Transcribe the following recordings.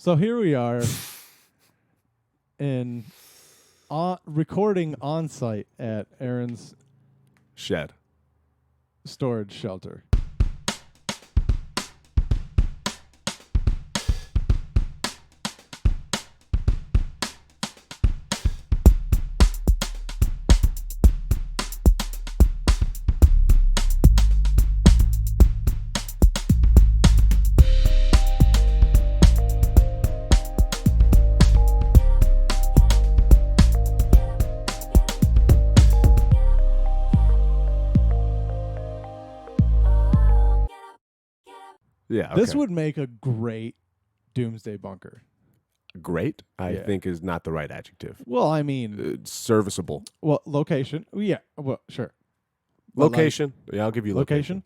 So here we are in recording on site at Aaron's Shed. storage shelter. Yeah. Okay. This would make a great doomsday bunker. Great, I Yeah. think, is not the right adjective. Well, I mean, Serviceable. well, location. Yeah, well, sure. But Location. Yeah, I'll give you location.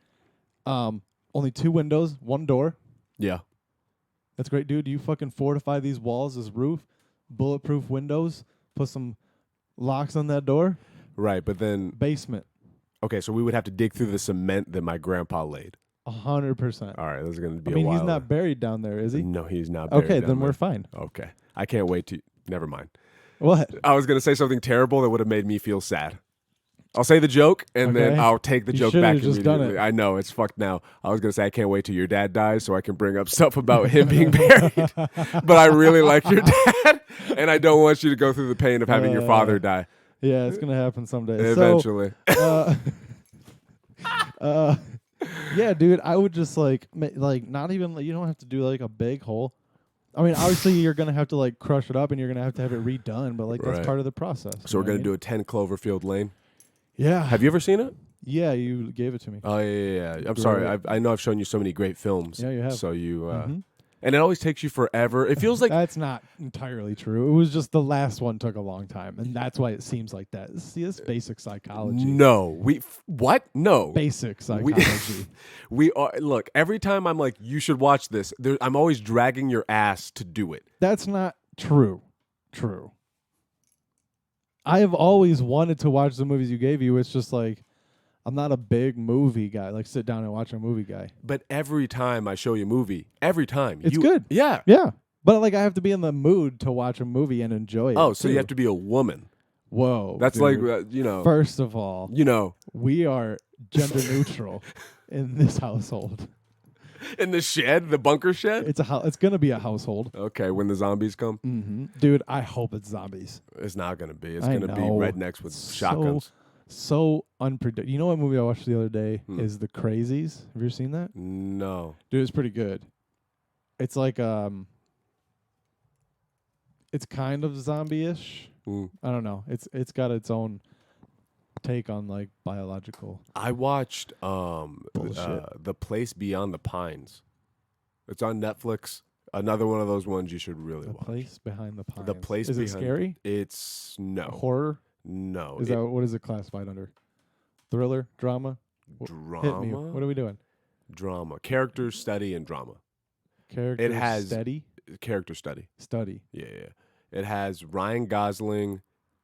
Only 2 windows, 1 door. Yeah. That's great, dude. You fucking fortify these walls, this roof, bulletproof windows, put some locks on that door. Right, but then, Basement, okay, so we would have to dig through the cement that my grandpa laid. 100%. All right, this is going to be I mean, a while. he's not buried down there, is he? No, he's not buried Okay, down then there. we're fine. Okay. I can't wait to... Never mind. What? I was going to say something terrible that would have made me feel sad. I'll say the joke, and then Okay. I'll take the You joke should back have just done immediately. it. I know, it's fucked now. I was going to say I can't wait till your dad dies so I can bring up stuff about him being buried. But I really like your dad, and I don't want you to go through the pain of having your father die. Yeah, it's gonna happen someday. Eventually. So, yeah, dude, I would just like not even you don't have to do like a big hole. I mean, obviously you're gonna have to like crush it up and you're gonna have to have it redone, but like Right. that's part of the process. So we're going to do a 10 Cloverfield Lane. Yeah. Have you ever seen it? Yeah, you gave it to me. Oh, yeah. I'm sorry. I know I've shown you so many great films. Yeah, you have. So you... Mhm. And it always takes you forever. It feels like... That's not entirely true. It was just the last one took a long time, and that's why it seems like that. See, this basic psychology. No. What? No. Basic psychology. We are... Look, every time I'm like, you should watch this, I'm always dragging your ass to do it. That's not true. True. I have always wanted to watch the movies you gave you. It's just like I'm not a big movie guy. Like sit down and watch a movie guy. But every time I show you a movie, every time... It's good. Yeah. Yeah. But like I have to be in the mood to watch a movie and enjoy it. Oh, so too. you have to be a woman. Whoa. That's dude. like, First of all, we we are gender neutral in this household. in the shed, the bunker shed? It's gonna be a household. Okay, when the zombies come, Dude, I hope it's zombies. it's not going to be. It's I going to be know. rednecks with shotguns. So unpredictable. You know what movie I watched the other day is The Crazies. Have you ever seen that? No. Dude, it's pretty good. It's like it's kind of zombie-ish. I don't know. It's got its own take on like biological. I watched Bullshit. The Place Beyond the Pines. It's on Netflix. Another one of those ones you should really The watch. Place Behind the Pines. The Place Is it Behind- scary? It's no. Horror? No. Is that what is it classified under? Thriller? Drama? drama? Hit me. What are we doing? Drama. Character study and drama. Character has- steady? Character study. Study. Yeah. It has Ryan Gosling.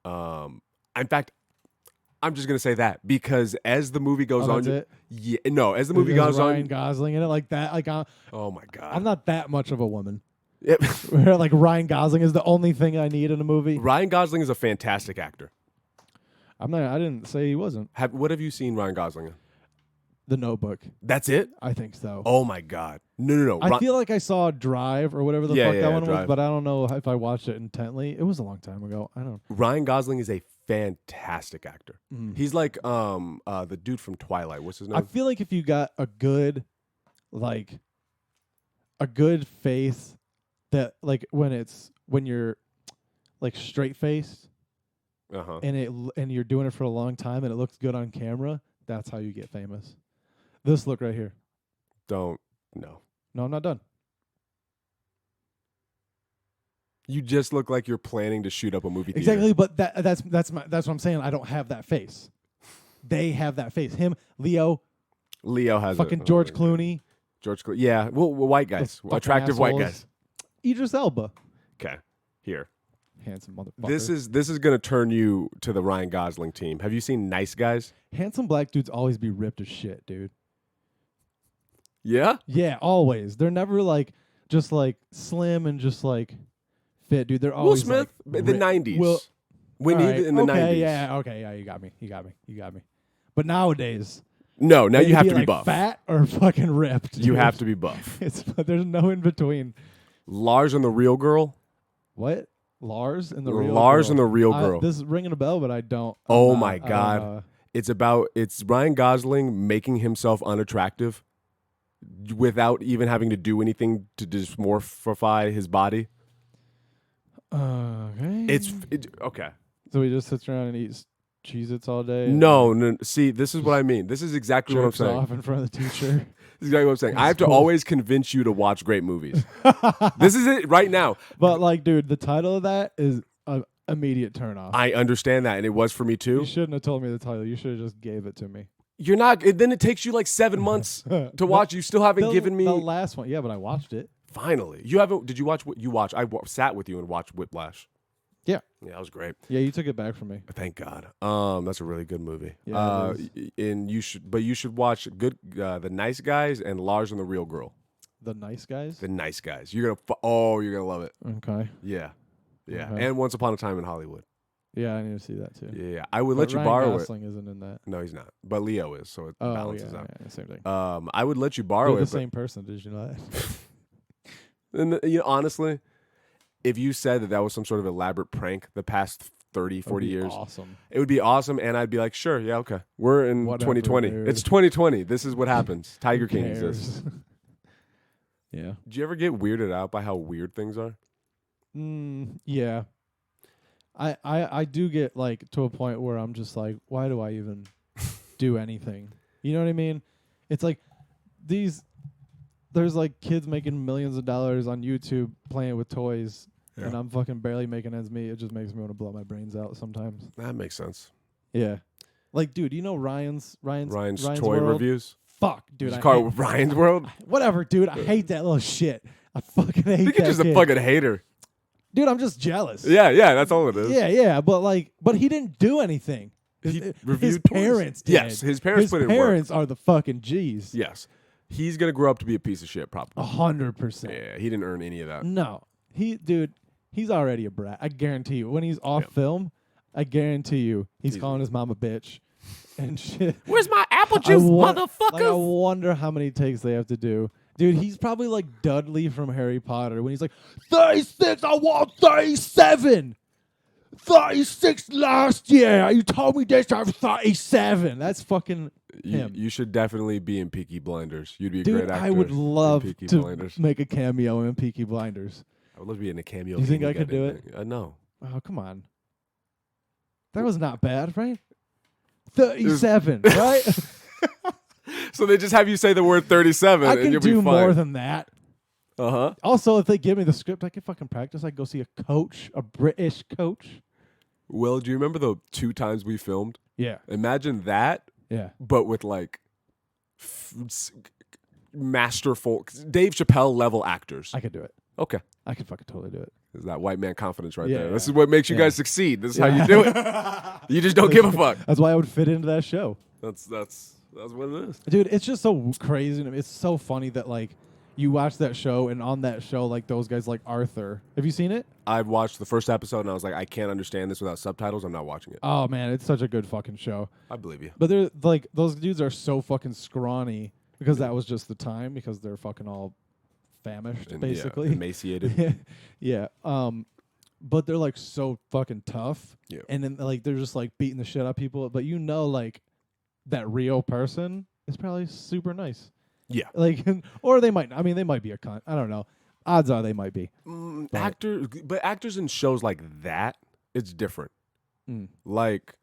In fact, I'm just gonna say that because as the movie goes on, That's it? yeah, no, as the movie There's goes Ryan on, Gosling in it like that. Like oh my god, I'm not that much of a woman. Yep. Where like Ryan Gosling is the only thing I need in a movie. Ryan Gosling is a fantastic actor. I didn't say he wasn't. What have you seen Ryan Gosling in? The Notebook. That's it? I think so. Oh my god, no. I feel like I saw Drive or whatever the Yeah, fuck yeah, that one Drive. was, but I don't know if I watched it intently. It was a long time ago. I don't. Ryan Gosling is a fantastic actor. Mm. He's like the dude from Twilight. What's his name? I feel like if you got a good face that like when you're like straight faced Uh-huh. and you're doing it for a long time and it looks good on camera, that's how you get famous. This look right here. No. No, I'm not done. You just look like you're planning to shoot up a movie theater. Exactly, but that's what I'm saying. I don't have that face. They have that face. Him, Leo has fucking George Clooney. George Clooney. Yeah, well, white guys, fucking attractive white assholes. guys. Idris Elba. Okay, here. Handsome motherfucker. This is gonna turn you to the Ryan Gosling team. Have you seen Nice Guys? handsome black dudes always be ripped as shit, dude. Yeah. Yeah, always. They're never like just like slim and just like fit, dude. They're Will always Smith, like, the ri- 90s. Will, When all he right, in the okay, 90s. yeah, okay, yeah, you got me. But nowadays, No, now you have to be like buff. fat or fucking ripped. You dude. have to be buff. There's no in between. Lars and the Real Girl. What? Lars and the real Lars girl. and the Real Girl. This is ringing a bell, but I don't. Oh my God. It's Ryan Gosling making himself unattractive without even having to do anything to dysmorphify his body. Okay. Okay. So he just sits around and eats Cheez-Its all day? No. See, this is what I mean. This is exactly what I'm Jerks saying. off in front of the teacher. This is exactly what I'm saying. I have to cool. always convince you to watch great movies. This is it right now. But like, dude, the title of that is an immediate turn off. I understand that, and it was for me too. You shouldn't have told me the title. You should have just gave it to me. You're not. Then it takes you like 7 months to watch. You still haven't given me the last one. Yeah, but I watched it. Finally, you haven't. Did you watch what you watched? Sat with you and watched Whiplash. Yeah. Yeah, that was great. Yeah, you took it back from me. Thank God. That's a really good movie. Yeah, and you should watch The Nice Guys and Lars and the Real Girl. The Nice Guys? The Nice Guys. You're gonna love it. Okay. Yeah. Okay. And Once Upon a Time in Hollywood. Yeah, I need to see that too. Yeah. I would But let you Ryan borrow Gosling isn't in that. it. No, he's not. But Leo is, so it balances out. Yeah, same thing. I would let you borrow They're it. the same person. Did you know that? And honestly, if you said that was some sort of elaborate prank the past 30, 40 years, awesome. it would be awesome. And I'd be like, sure, yeah, okay. We're in Whatever, 2020. dude. It's 2020. This is what happens. Tiger Who King cares? exists. Yeah. Do you ever get weirded out by how weird things are? Yeah. I do get like to a point where I'm just like, why do I even do anything? You know what I mean? It's like there's like kids making millions of dollars on YouTube playing with toys, and I'm fucking barely making ends meet. It just makes me want to blow my brains out sometimes. That makes sense. Yeah. Like, dude, you know Ryan's Toy World? reviews. Fuck, dude. Just I call hate, it Ryan's World. whatever, dude. I hate that little shit. I fucking hate I think that you're just kid. a fucking hater. Dude, I'm just jealous. Yeah, that's all it is. Yeah, but he didn't do anything. He His reviewed toys. parents did. Yes, his parents put in work. His parents are the fucking G's. Yes. He's going to grow up to be a piece of shit, probably. 100%. Yeah, he didn't earn any of that. No. He's already a brat. I guarantee you. When he's off film, I guarantee you he's calling his mom a bitch and shit. Where's my apple juice, motherfuckers? Like, I wonder how many takes they have to do. Dude, he's probably like Dudley from Harry Potter when he's like, 36, I want 37. 36 last year. You told me this time 37. That's fucking him. You should definitely be in Peaky Blinders. You'd be a Dude, great actor. I would in love Peaky to Blinders. make a cameo in Peaky Blinders. I would love to be in a cameo. You think King I could do Goddamn. No. Oh, come on. That was not bad, right? 37, right? So they just have you say the word 37 I and can you'll be do fine. more than that. Uh-huh. Also, if they give me the script, I can fucking practice. I can go see a coach, a British coach. Will, do you remember the 2 times we filmed? Yeah. Imagine that, Yeah. but with like masterful Dave Chappelle level actors. I could do it. Okay. I could fucking totally do it. Is that white man confidence right Yeah, there? This yeah. is what makes you guys succeed. This is how you do it. You just don't give a fuck. That's why I would fit into that show. That's what it is. Dude, it's just so crazy to me. It's so funny that like you watch that show and on that show like those guys like Arthur. Have you seen it? I watched the first episode and I was like, I can't understand this without subtitles. I'm not watching it. Oh man, it's such a good fucking show. I believe you. But they're like those dudes are so fucking scrawny because that was just the time because they're fucking all famished And, basically. yeah, emaciated. Yeah. But they're like so fucking tough. Yeah. And then like they're just like beating the shit out of people. But you know like that real person is probably super nice. Yeah. Like or they might they might be a cunt. I don't know. Odds are they might be. But actors in shows like that, it's different. Mm. Like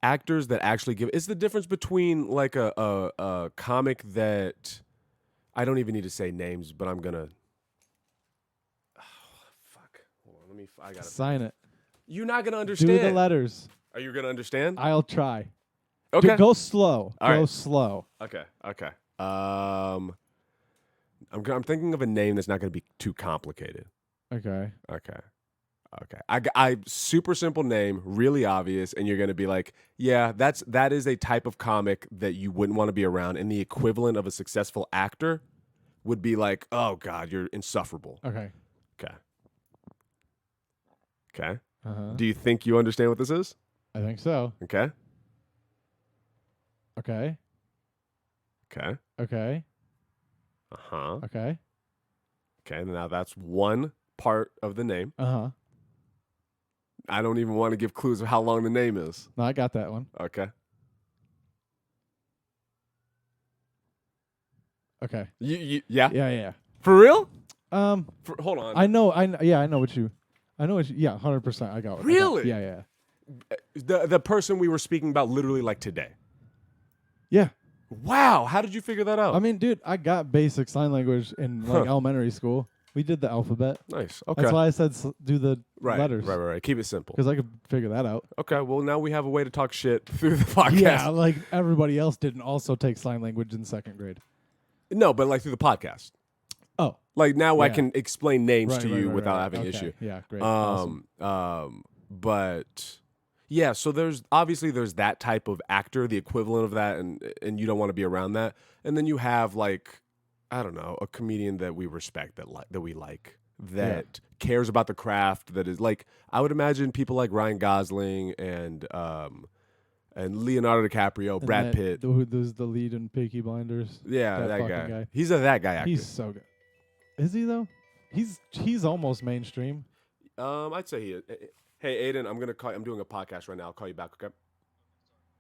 actors that actually give it's the difference between like a comic that I don't even need to say names, but I'm gonna fuck. Hold on, I gotta Sign it. You're not gonna understand. Do the letters. Are you gonna understand? I'll try. Okay. Dude, go slow. All go right. slow. Okay. I'm thinking of a name that's not gonna be too complicated. Okay. Okay. I super simple name, really obvious, and you're gonna be like, yeah, that is a type of comic that you wouldn't want to be around, and the equivalent of a successful actor would be like, oh God, you're insufferable. Okay. Okay. Uh-huh. Do you think you understand what this is? I think so. Okay. Okay. Okay. Okay. Uh-huh. Okay. Okay, now that's one part of the name. Uh-huh. I don't even want to give clues of how long the name is. No, I got that one. Okay. Okay. Yeah? Yeah. For real? Hold on. I know what you 100%. I got it. Really? Yeah. The person we were speaking about literally like today. Yeah. Wow, how did you figure that out? I mean, dude, I got basic sign language in like elementary school. We did the alphabet. Nice. Okay. That's why I said do the letters. Right. Keep it simple. Because I could figure that out. Okay, well, now we have a way to talk shit through the podcast. Yeah, like everybody else didn't also take sign language in second grade. No, but like through the podcast. Oh. Like now I Yeah. can explain names to you right, without right. having Okay. issue. Yeah, great. Awesome. But yeah, so there's that type of actor, the equivalent of that, and you don't want to be around that. And then you have like, I don't know, a comedian that we respect that we like that cares about the craft, that is like, I would imagine people like Ryan Gosling and Leonardo DiCaprio, Brad Pitt. Who's the lead in Peaky Blinders? Yeah, that fucking guy. He's a that guy actor. He's so good. Is he though? He's almost mainstream. I'd say he is. Hey, Aiden, I'm doing a podcast right now. I'll call you back, okay?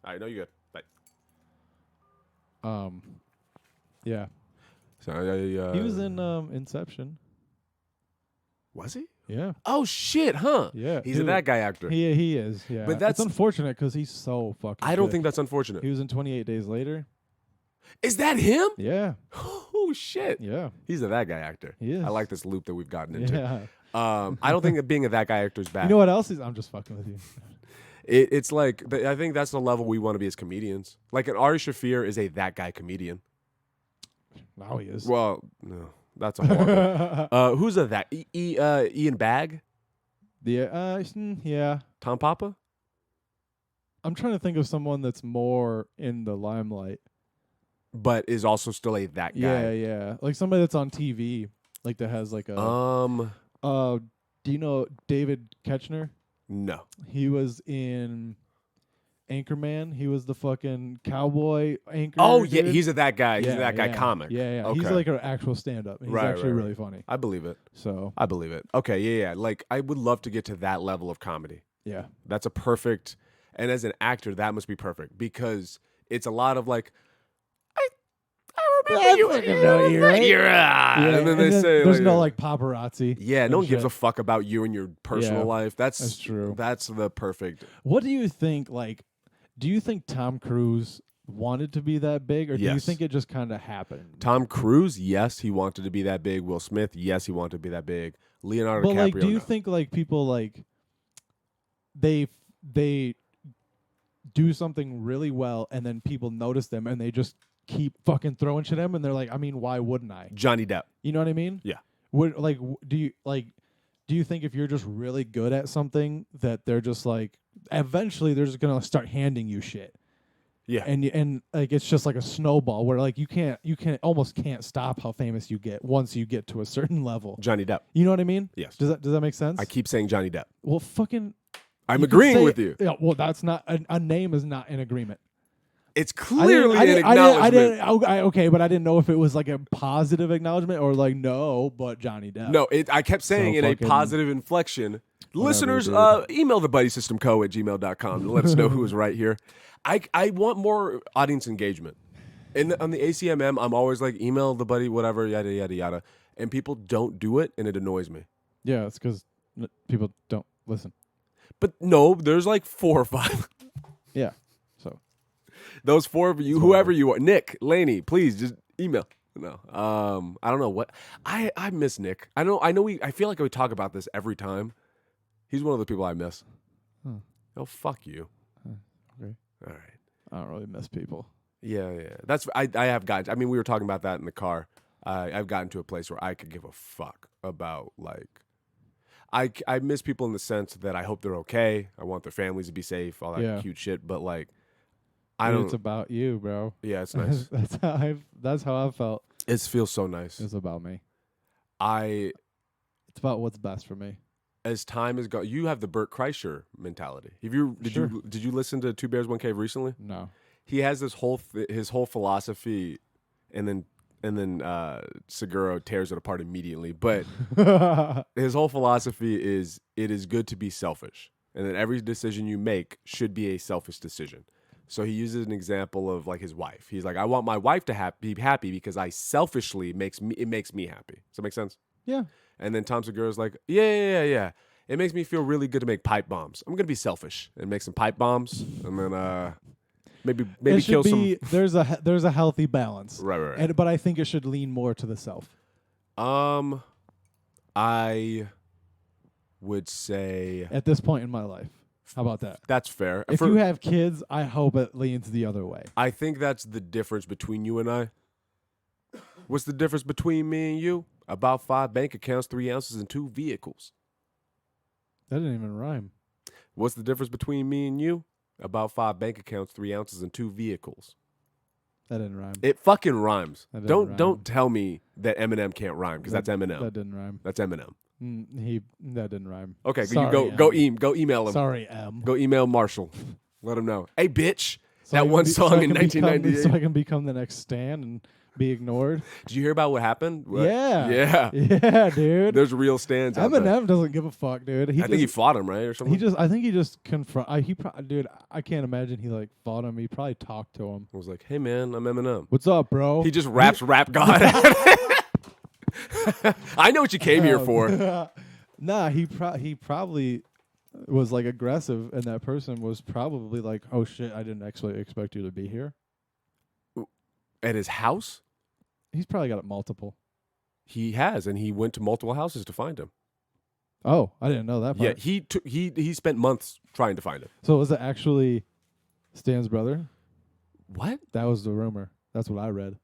All right, no, you're good. Bye. Yeah. So, He was in Inception. Was he? Yeah. Oh shit, huh? Yeah. He's dude, a that guy actor. He is. Yeah. But that's it's unfortunate because he's so fucking. I don't good. think that's unfortunate. He was in 28 Days Later. Is that him? Yeah. Oh shit. Yeah. He's a that guy actor. He is. I like this loop that we've gotten into. Yeah. I don't think that being a that guy actor is bad. You know what else is? I'm just fucking with you. It's like I think that's the level we want to be as comedians. Like an Ari Shaffir is a that guy comedian. Now he is. Well, no, that's a horrible. Who's a that? Ian Bagg? Yeah. Tom Papa? I'm trying to think of someone that's more in the limelight. But is also still a that guy. Yeah. Like somebody that's on TV, like that has like a. Do you know David Ketchner? No. He was in Anchorman. He was the fucking cowboy anchor. Oh yeah, dude. he's a that guy. He's a Yeah, that guy yeah. comic. Yeah. Okay. He's like an actual stand-up. He's actually really funny. I believe it. So I believe it. Okay, yeah. Like I would love to get to that level of comedy. yeah. That's a perfect, and as an actor, that must be perfect because it's a lot of like, I remember you. And then they say there's no like paparazzi. yeah, and no one gives shit. a fuck about you and your personal Yeah, life. that's true. That's the perfect. What do you think? Like, do you think Tom Cruise wanted to be that big, or do you Yes. think it just kind of happened? Tom Cruise, yes, he wanted to be that big. Will Smith, yes, he wanted to be that big. Leonardo But DiCaprio, like, do you no. think like people like they do something really well, and then people notice them, and they just keep fucking throwing shit at them, and they're like, I mean, why wouldn't I? Johnny Depp? You know what I mean? Yeah. Do you think if you're just really good at something that they're just like eventually they're just gonna start handing you shit? Yeah. And like it's just like a snowball where like you almost can't stop how famous you get once you get to a certain level. Johnny Depp. You know what I mean? Yes. Does that make sense? I keep saying Johnny Depp. Well, fucking. I'm you could agreeing say- with you. Yeah. Well, that's not a name is not in agreement. It's clearly an acknowledgement. Okay, but I didn't know if it was like a positive acknowledgement or like no, but Johnny Depp. No, I kept saying So in a fucking- positive inflection. Listeners, dude. email thebuddysystemco@gmail.com to let us know who was right here. I want more audience engagement. On the ACMM, I'm always like, email the buddy, whatever, yada, yada, yada. And people don't do it, and it annoys me. Yeah, it's because people don't listen. But no, there's like 4 or 5. Yeah. So Those 4 of you, whoever you are, Nick, Laney, please just email. No, I don't know what I miss Nick. I feel like we talk about this every time. He's one of the people I miss. Oh, fuck you. Okay. All right. I don't really miss people. Yeah. That's I have gotten. I mean, we were talking about that in the car. I've gotten to a place where I could give a fuck about like. I miss people in the sense that I hope they're okay. I want their families to be safe, all that cute shit. But like, I Dude, don't. It's about you, bro. Yeah, it's nice. That's how I've felt. It feels so nice. It's about me. It's about what's best for me. As time has gone, you have the Bert Kreischer mentality. Did you listen to Two Bears One Cave recently? No. He has this his whole philosophy, and then Seguro tears it apart immediately. But his whole philosophy is it is good to be selfish, and that every decision you make should be a selfish decision. So he uses an example of like his wife. He's like, I want my wife to be happy because I selfishly makes me happy. Does that make sense? Yeah. And then Tom Segura's like, yeah. It makes me feel really good to make pipe bombs. I'm gonna be selfish and make some pipe bombs, and then maybe kill some. There's a healthy balance, right. But I think it should lean more to the self. I would say at this point in my life. How about that? That's fair. If you have kids, I hope it leans the other way. I think that's the difference between you and I. What's the difference between me and you? About 5 bank accounts, 3 ounces, and 2 vehicles. That didn't even rhyme. What's the difference between me and you? About 5 bank accounts, 3 ounces, and 2 vehicles. That didn't rhyme. It fucking rhymes. Rhyme. Don't tell me that Eminem can't rhyme because that's Eminem. That didn't rhyme. That's Eminem. That didn't rhyme. Okay, Sorry, go email him. Sorry, M. Go email Marshall. Let him know. Hey, bitch. That one song in 1998. So I can become the next Stan and be ignored. Did you hear about what happened? Yeah, dude. There's real stands out there. Eminem doesn't give a fuck, dude. I think he fought him, right, or something. I think he just dude. I can't imagine he like fought him. He probably talked to him. I was like, hey man, I'm Eminem. What's up, bro? He just raps rap god. I know what you came here for. Nah, he probably was like aggressive, and that person was probably like, oh shit, I didn't actually expect you to be here. At his house? He's probably got it multiple. He has, and he went to multiple houses to find him. Oh, I didn't know that part. Yeah, he spent months trying to find him. So was it actually Stan's brother? What? That was the rumor. That's what I read.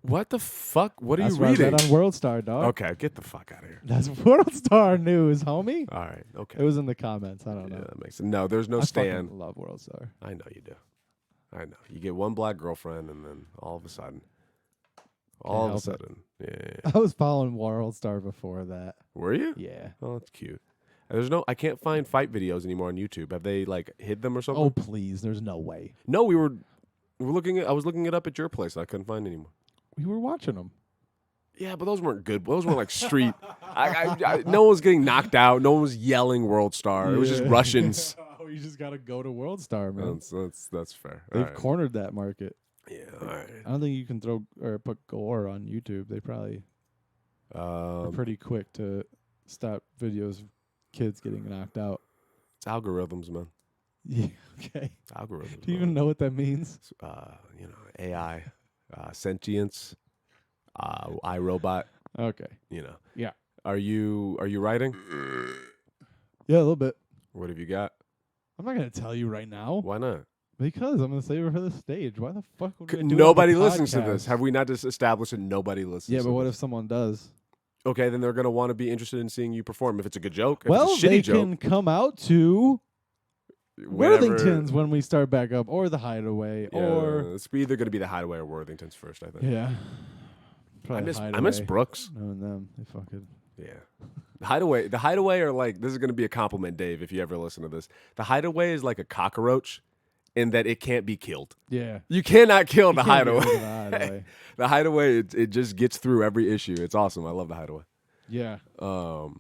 What the fuck? What are That's you reading? That's on World Star, dog. Okay, get the fuck out of here. That's World Star news, homie. All right, okay. It was in the comments. I don't know. That makes sense. No, there's no I Stan. fucking love World Star. I know you do. I know. You get one black girlfriend, and then all of a sudden. Yeah. I was following World Star before that. Were you? Yeah. Oh, that's cute. I can't find fight videos anymore on YouTube. Have they like hid them or something? Oh please, there's no way. No, I was looking it up at your place. I couldn't find any more. We were watching them. Yeah, but those weren't good. Those weren't like street. No one was getting knocked out. No one was yelling World Star. It was just Russians. Oh, you just gotta go to World Star, man. That's fair. They've cornered that market. Yeah, all right. I don't think you can throw or put gore on YouTube. They probably are pretty quick to stop videos of kids getting knocked out. It's algorithms, man. Yeah. Okay. Algorithms. Do you even know what that means? AI, sentience, iRobot. Okay. Yeah. Are you writing? Yeah, a little bit. What have you got? I'm not gonna tell you right now. Why not? Because I'm gonna save it for the stage. Why the fuck would we do nobody listens to this? Have we not just established that nobody listens? Yeah, to but what this? if someone does? Okay, then they're gonna want to be interested in seeing you perform. If it's a good joke, well, if it's a shitty they joke, can come out to whenever, Worthington's when we start back up, or the Hideaway, or it's either gonna be the Hideaway or Worthington's first. I think. Yeah. I miss Brooks. Knowing them, they fucking The Hideaway are like, this is going to be a compliment, Dave, if you ever listen to this. The Hideaway is like a cockroach in that it can't be killed. Yeah. You cannot kill the can't Hideaway. get rid of the Hideaway. The Hideaway, it just gets through every issue. It's awesome. I love the Hideaway. Yeah. I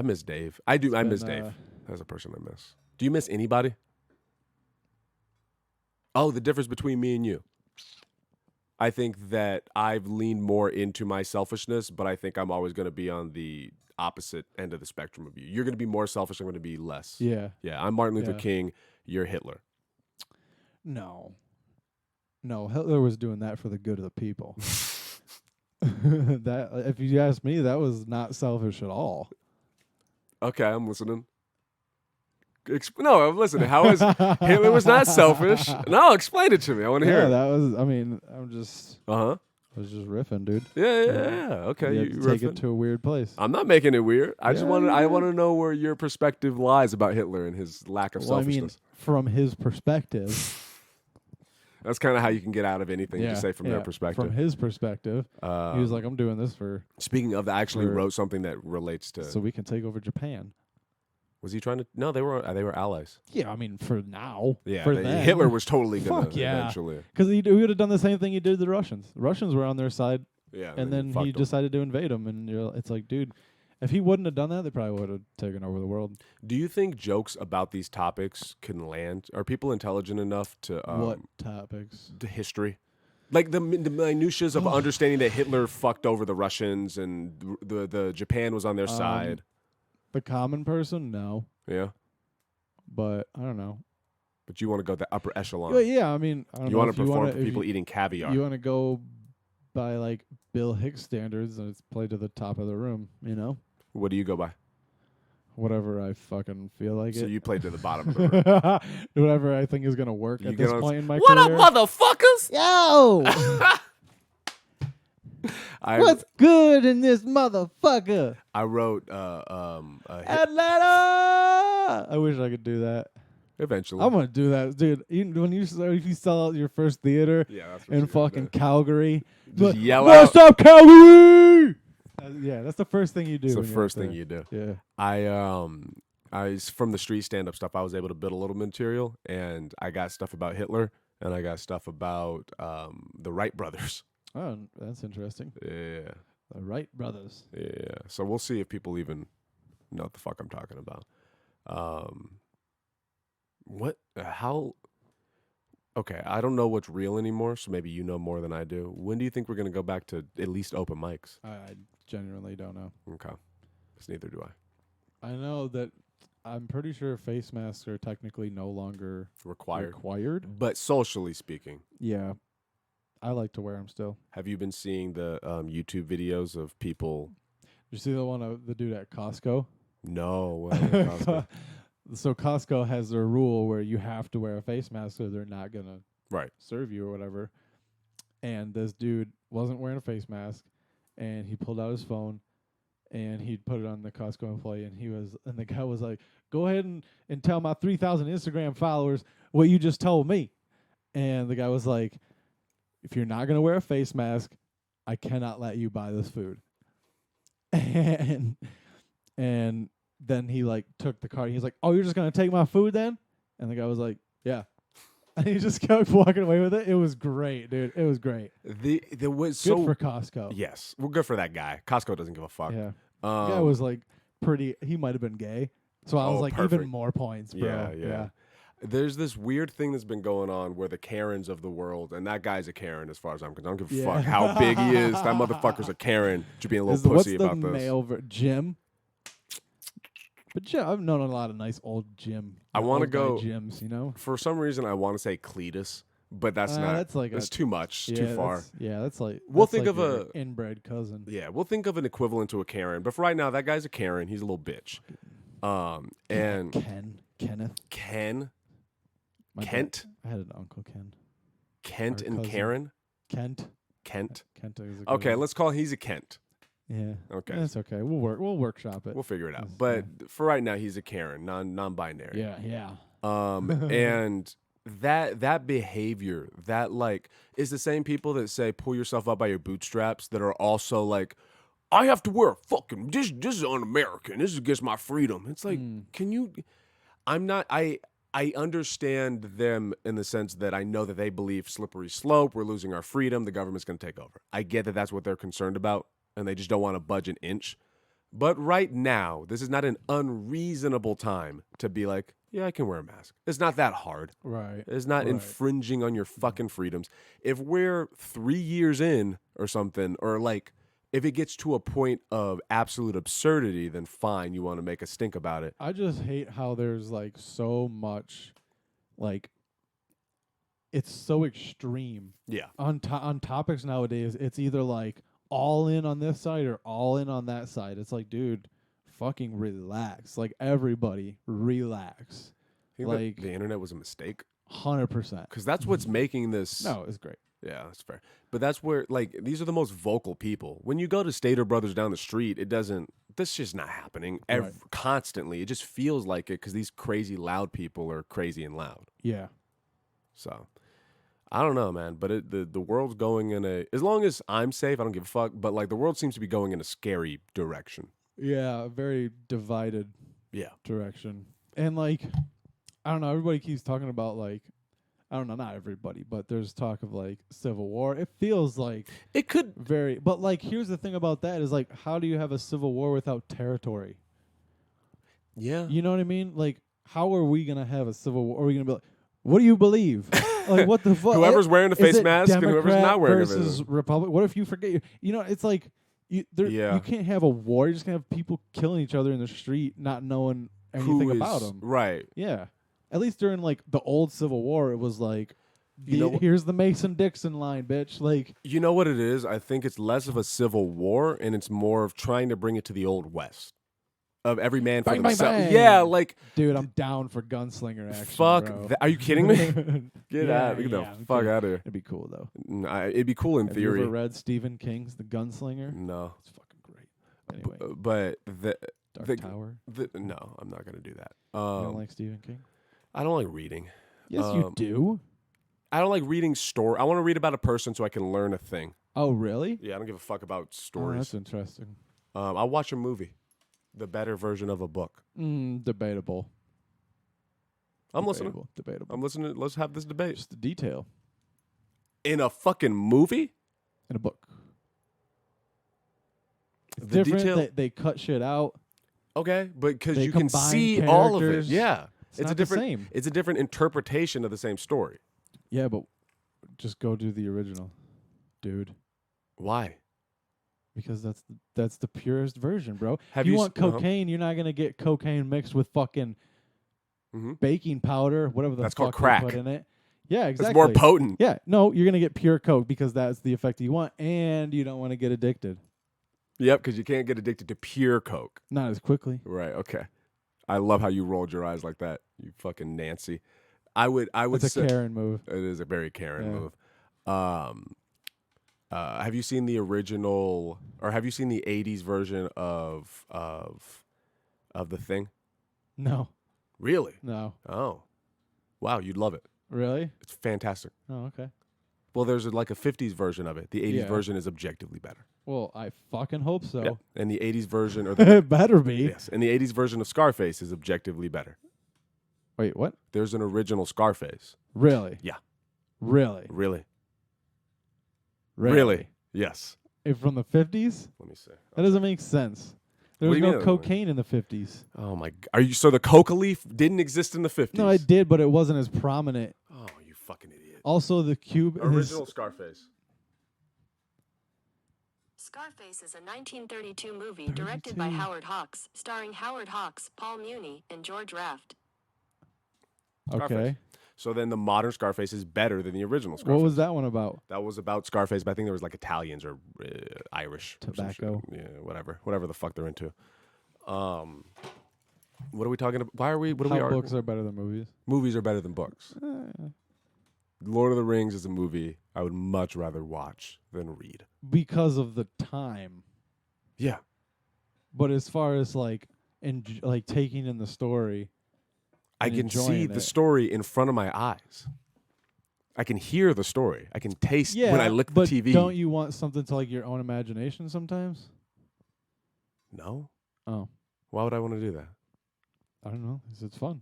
miss Dave. I miss Dave. That's a person I miss. Do you miss anybody? Oh, the difference between me and you. I think that I've leaned more into my selfishness, but I think I'm always going to be on the opposite end of the spectrum of you. You're going to be more selfish. I'm going to be less. Yeah. Yeah. I'm Martin Luther King. You're Hitler. No, Hitler was doing that for the good of the people. That, if you ask me, that was not selfish at all. Okay, I'm listening. No, I'm listening. How is Hitler was not selfish? No, explain it to me. I want to hear it. That was. I mean, I'm just. I was just riffing, dude. Yeah. Okay, you take it to a weird place. I'm not making it weird. I want to know where your perspective lies about Hitler and his lack of selfishness. I mean, from his perspective. That's kind of how you can get out of anything. Yeah, Just say from their yeah. perspective. From his perspective, he was like, "I'm doing this Speaking of, I actually for- wrote something that relates to. so we can take over Japan." Was he trying to? No, they were allies. Yeah, I mean, for now. Yeah, for them. Hitler was totally gonna Fuck yeah. eventually. Because he would have done the same thing he did to the Russians. The Russians were on their side, Yeah, and then he fucked 'em. decided to invade them. And it's like, dude, if he wouldn't have done that, they probably would have taken over the world. Do you think jokes about these topics can land? Are people intelligent enough to What topics? to history? Like the minutiae of understanding that Hitler fucked over the Russians and the Japan was on their side. The common person, no. Yeah, But I don't know. but you want to go the upper echelon. Well, yeah, I mean, I don't You know want if to perform wanna- for if people eating caviar. You want to go by like Bill Hicks standards, and it's played to the top of the room. What do you go by? Whatever I fucking feel like So it. you played to the bottom of the room. Whatever I think is gonna work You at get this on- point in my What career. up, motherfuckers? Yo, I what's good in this motherfucker? I wrote Atlanta. I wish I could do that. eventually. I'm gonna do that, dude. If you sell out your first theater Yeah, that's what in you're gonna fucking do. Calgary, Just but, yell what's out. up, Calgary? Yeah, that's the first thing you do. It's the when you're first up thing there. you do. Yeah. I from the street stand up stuff, I was able to build a little material, and I got stuff about Hitler, and I got stuff about the Wright brothers. Oh, that's interesting. Yeah, The Wright brothers. yeah. So we'll see if people even know what the fuck I'm talking about. What? How? Okay, I don't know what's real anymore, so maybe you know more than I do. When do you think we're gonna go back to at least open mics? I genuinely don't know. Okay, because neither do I. I know that I'm pretty sure face masks are technically no longer Required, but socially speaking. Yeah. I like to wear them still. Have you been seeing the YouTube videos of people? You see the one of the dude at Costco? No. What happened at Costco? So Costco has their rule where you have to wear a face mask or they're not going to Right. serve you or whatever. And this dude wasn't wearing a face mask, and he pulled out his phone, and he put it on the Costco employee, and the guy was like, "Go ahead and tell my 3,000 Instagram followers what you just told me." And the guy was like, "If you're not going to wear a face mask, I cannot let you buy this food." And then he like took the card. He's like, "Oh, you're just going to take my food then?" And the guy was like, "Yeah." And he just kept walking away with it. It was great, dude. It was great. There was Good for Costco. Yes, well, good for that guy. Costco doesn't give a fuck. Yeah. The guy was like pretty. He might have been gay. So I was like, perfect. even more points, bro. Yeah. There's this weird thing that's been going on where the Karens of the world, and that guy's a Karen as far as I'm concerned. I don't give a fuck how big he is. That motherfucker's a Karen. You're being a little pussy about What's the this. male Jim? But Jim, I've known a lot of nice old Jim. I want to old guy go gyms, you know. For some reason, I want to say Cletus, but that's not. That's like it's too much. Too far. That's like. We'll that's think like of your a- inbred cousin. Yeah, we'll think of an equivalent to a Karen, but for right now, that guy's a Karen. He's a little bitch. And Kenneth. Ken, My dad- Kent, I had an uncle Ken. Kent, Our and cousin. Karen. Kent. Kent. Kent is a good Okay, one. let's call. He's a Kent. Yeah. Okay. That's okay. We'll workshop it. We'll figure it out. Yes, But for right now, he's a Karen, non-binary. Yeah. And that behavior, that like, is the same people that say pull yourself up by your bootstraps that are also like, I have to wear a fucking this is un-American. This is against my freedom. It's like, can you? I'm not. I understand them in the sense that I know that they believe slippery slope. We're losing our freedom. The government's going to take over. I get that that's what they're concerned about, and they just don't want to budge an inch. But right now, this is not an unreasonable time to be like, yeah, I can wear a mask. It's not that hard. Right. It's not Right. infringing on your fucking freedoms. If we're 3 years in or something, or like if it gets to a point of absolute absurdity, then fine, you want to make a stink about it. I just hate how there's like so much, like, it's so extreme Yeah. on topics nowadays. It's either like all in on this side or all in on that side. It's like, dude, fucking relax. Like, everybody relax. I think Like- that the internet was a mistake 100%. because that's what's making this. No, it's great. Yeah, that's fair. But that's where, like, these are the most vocal people. When you go to Stater Brothers down the street, it doesn't, this just not happening Right. constantly. It just feels like it because these crazy loud people are crazy and loud. Yeah. So, I don't know, man, but the world's going in a, as long as I'm safe, I don't give a fuck, but like the world seems to be going in a scary direction. Yeah, a very divided Yeah. direction. And like, I don't know, everybody keeps talking about like, I don't know, not everybody, but there's talk of like civil war. It feels like It could, very, but like, here's the thing about that is like, how do you have a civil war without territory? yeah. You know what I mean? Like, how are we gonna have a civil war? Are we gonna be like, what do you believe? Like, what the fuck? Whoever's wearing the Is face it mask and whoever's Democrat not wearing versus it. Republic? What if you forget? You know, it's like you can't have a war. You're just gonna have people killing each other in the street, not knowing anything about them. Right. Yeah. At least during like the old Civil War, it was like, here's the Mason-Dixon line, bitch. Like, you know what it is? I think it's less of a civil war, and it's more of trying to bring it to the old West. Of every man for bang, bang, themselves. bang. Yeah, like, dude, I'm down for gunslinger action. fuck. Bro. Are you kidding me? Get Yeah, out. Get the yeah, I'm fuck kidding. out of here. It'd be cool though. It'd be cool in Have theory. you ever read Stephen King's The Gunslinger? No. It's fucking great. Anyway, But Dark Tower. no, I'm not gonna do that. You don't like Stephen King? I don't like reading. Yes, you do. I don't like reading story. I want to read about a person so I can learn a thing. Oh, really? Yeah, I don't give a fuck about Oh, stories. that's interesting. I'll watch a movie, the better version of a book. Debatable. I'm listening. Debatable. I'm listening. Let's have this debate. Just the detail In a fucking movie? in a book. It's The different. detail. They cut shit out. Okay, but because They you can combine see all of it. characters. Yeah. It's a not the different same. It's a different interpretation of the same story. Yeah, but just go do the original, dude. Why? Because that's the purest version, bro. Have if you you want s- uh-huh. cocaine, you're not gonna get cocaine mixed with fucking Mm-hmm. baking powder, whatever the That's fuck called crack. they put in it. Yeah, exactly. It's more potent. Yeah, no, you're gonna get pure coke because that's the effect you want, and you don't want to get addicted. Yep, because you can't get addicted to pure Coke. Not as quickly. Right. Okay. I love how you rolled your eyes like that. You fucking Nancy. I would It's say a Karen move. it is a very Karen Yeah. move. Have you seen the original, or have you seen the '80s version of the Thing? No, Really? no, Oh, wow! You'd love it. really? It's fantastic. Oh, okay. Well, there's like a '50s version of it. The '80s Yeah. version is objectively better. Well, I fucking hope so. Yeah. And the '80s version, or the It better be. yes, and the '80s version of Scarface is objectively better. Wait, what? There's an original Scarface. Really? Yeah. Really? Really? Yes. If from the 50s? Let me see. That doesn't make sense. There What was do you no mean? cocaine in the 50s. Oh my! Are you so the coca leaf didn't exist in the '50s? No, it did, but it wasn't as prominent. Oh, you fucking idiot! Also, the cube Original Scarface. Scarface is a 1932 movie directed by 32. Howard Hawks, starring Howard Hawks, Paul Muni, and George Raft. Okay. Scarface. So then the modern Scarface is better than the original Scarface. What was that one about? That was about Scarface, but I think there was like Italians or Irish. or some shit. Tobacco. Yeah, whatever the fuck they're into. What are we talking about? Why are we? What are we How arguing? books are better than movies. Movies are better than books. Lord of the Rings is a movie I would much rather watch than read. Because of the time. Yeah. But as far as like taking in the story, I and can see enjoying the it. story in front of my eyes. I can hear the story. I can taste yeah, when I lick the but TV. don't you want something to like your own imagination sometimes? No. Oh, Why would I want to do that? I don't know. 'Cause it's fun.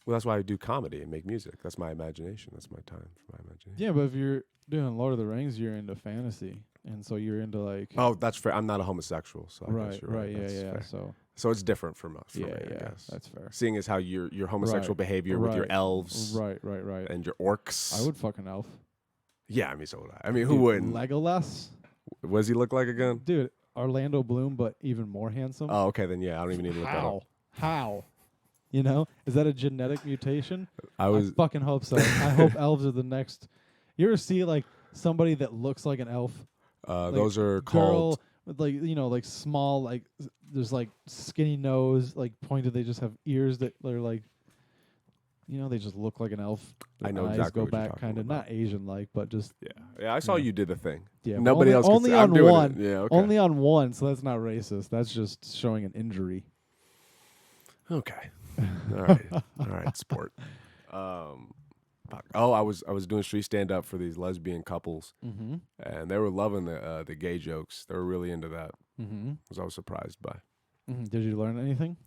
Well, that's why I do comedy and make music. That's my imagination. That's my time for my imagination. Yeah, but if you're doing Lord of the Rings, you're into fantasy, and so you're into like Oh, that's fair. I'm not a homosexual, so I guess right, you're right, yeah, That's yeah. fair. So it's different from us. yeah, me, I yeah, guess. that's fair. Seeing as how your homosexual Right, behavior with your right, elves Right. and your orcs. I would fucking elf. Yeah, I mean, so would I. I mean, who Dude, wouldn't? Legolas, What does he look like again? dude. Orlando Bloom, but even more handsome. Oh, okay, then yeah, I don't even need to look that up. How? You know, is that a genetic mutation? I fucking hope so. I hope elves are the next. You ever see like somebody that looks like an elf? Those are Girl called. with like like small there's like skinny nose like pointed. They just have ears that are like they just look like an elf. I know Their eyes exactly go what you're back talking kind of about. not Asian like, but just Yeah, I saw Yeah. you did the thing. yeah. but Nobody else. only could I'm on doing one. It. Yeah, okay. Only on one, so that's not racist. That's just showing an injury. Okay. All right. All right. Sport. Fuck. Oh, I was doing street stand up for these lesbian couples, Mm-hmm. and they were loving the gay jokes. They were really into that. Mm-hmm. I was surprised by. Mm-hmm. Did you learn anything?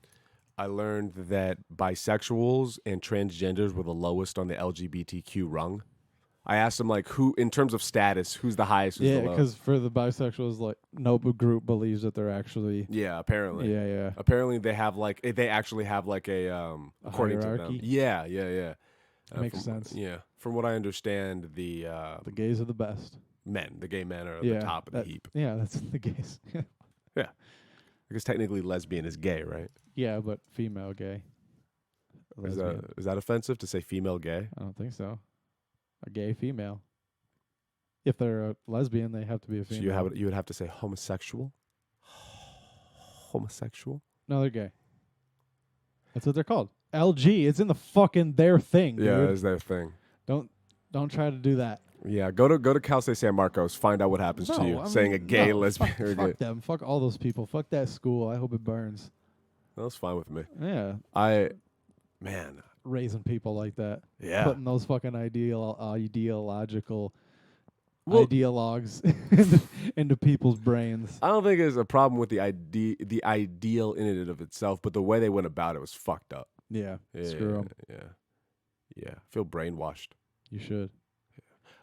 I learned that bisexuals and transgenders were the lowest on the LGBTQ rung. I asked them like who, in terms of status, who's the highest, who's Yeah, the lowest. because for the bisexuals, like no group believes that they're actually. Yeah, apparently. Yeah. Apparently they actually have like a according to them. hierarchy? Yeah. Makes sense. Yeah, from what I understand, the gays are the best. the gay men are at Yeah, the top of the heap. Yeah, that's the gays. Yeah, because technically lesbian is gay, right? Yeah, but female gay. Lesbian. Is that offensive to say female gay? I don't think so. A gay female. If they're a lesbian, they have to be a So female. you would have to say homosexual. Homosexual. No, they're gay. That's what they're called. LG. It's in the fucking their thing. Yeah, dude. is their thing. Don't try to do that. Yeah, go to Cal State San Marcos. Find out what happens to you saying a gay lesbian. Fuck, fuck them. Fuck all those people. Fuck that school. I hope it burns. That's fine with me. Yeah. Man. Raising people like that. Yeah. Putting those fucking ideological Well- ideologues into people's brains. I don't think there's a problem with the ideal in and of itself, but the way they went about it was fucked up. Yeah. Yeah, Screw them. Yeah. I feel brainwashed. You should.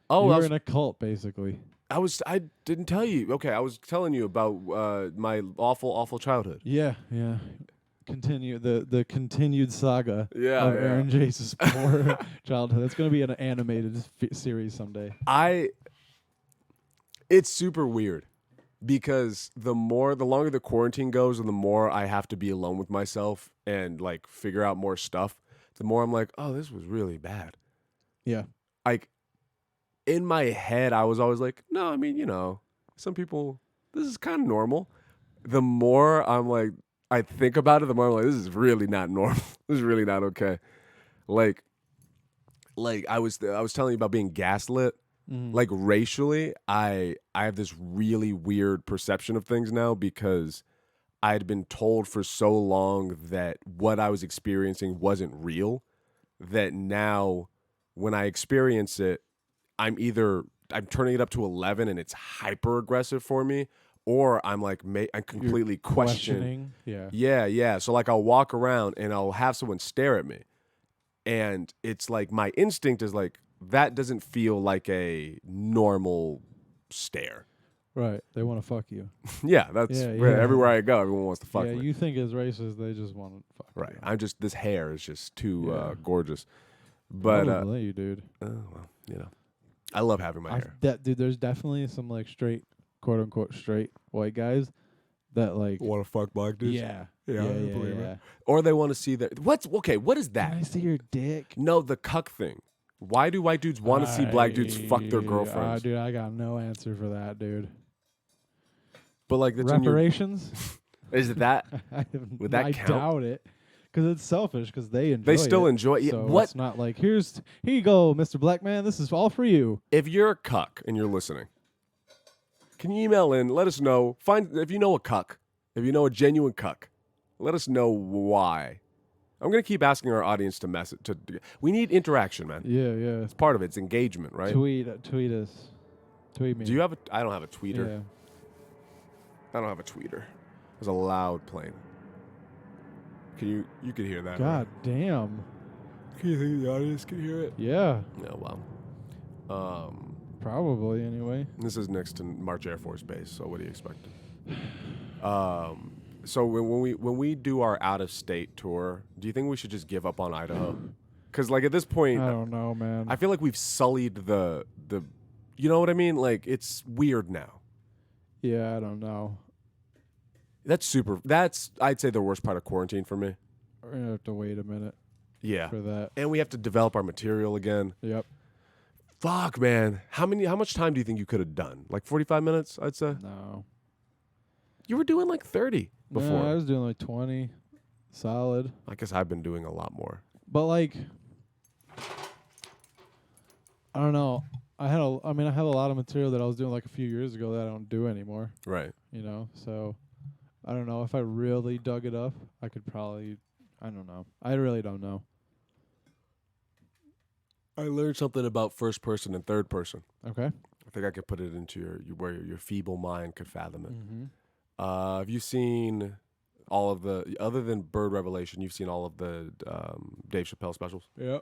Oh, You're in a cult, basically. I didn't tell you. Okay, I was telling you about my awful childhood. Yeah. Continue the continued saga Yeah, of yeah. Aaron Jace's poor childhood. That's going to be an animated series someday. It's super weird because the longer the quarantine goes and the more I have to be alone with myself and like figure out more stuff, the more I'm like, oh, this was really bad. Yeah. Like in my head, I was always like, no, I mean, some people, this is kind of normal. The more I'm like, I think about it, the more I'm like, this is really not normal. This is really not okay. Like I was telling you about being gaslit. Mhm. Like racially, I have this really weird perception of things now because I had been told for so long that what I was experiencing wasn't real, that now when I experience it, I'm turning it up to 11 and it's hyper aggressive for me, or I'm like I'm completely questioning. Yeah. So like I'll walk around and I'll have someone stare at me, and it's like my instinct is like, that doesn't feel like a normal stare. Right. They want to fuck you. Yeah, that's everywhere I go, everyone wants to fuck me. You think as racist, they just want to fuck Right. you. I'm just, this hair is just too gorgeous. I But don't believe you, dude. well, I love having my hair. Dude, there's definitely some like straight, quote unquote, straight white guys that like. Want to fuck black dudes? Yeah. I believe yeah. it. Or they want to see that. What is that? Can I see your dick? No, the cuck thing. Why do white dudes want to see black dudes fuck their girlfriends? Dude, I got no answer for that, dude. But like that's in your, reparations? is it that? Would that I count? doubt it. Because it's selfish. Because they enjoy. They still it. enjoy it. So What? It's not like here you go, Mr. Black Man. This is all for you. If you're a cuck and you're listening, can you email in? Let us know. Find if you know a cuck, if you know a genuine cuck, let us know why. I'm gonna keep asking our audience to message. We need interaction, man. Yeah. It's part of it. It's engagement, right? Tweet us. Tweet me. Do you have a? I don't have a tweeter. Yeah. I don't have a tweeter. There's a loud plane. You can hear that? God right? damn. Can you think the audience can hear it? Yeah. No, well. Probably anyway. This is next to March Air Force Base, so what do you expect? So when we do our out of state tour, do you think we should just give up on Idaho? Because like at this point, I don't know, man. I feel like we've sullied the. You know what I mean? Like it's weird now. Yeah, I don't know. That's I'd say the worst part of quarantine for me. We're gonna have to wait a minute Yeah. for that. And we have to develop our material again. Yep. Fuck, man. How much time do you think you could have done? Like 45 minutes, I'd say. No. You were doing like 30 before. No, I was doing like 20. Solid. I guess I've been doing a lot more. But like I don't know. I have a lot of material that I was doing like a few years ago that I don't do anymore. Right. So I don't know if I really dug it up, I could probably I don't know. I really don't know. I learned something about first person and third person. Okay. I think I could put it into where your feeble mind could fathom it. Mm-hmm. Have you seen all of the, other than Bird Revelation, you've seen all of the Dave Chappelle specials? Yeah.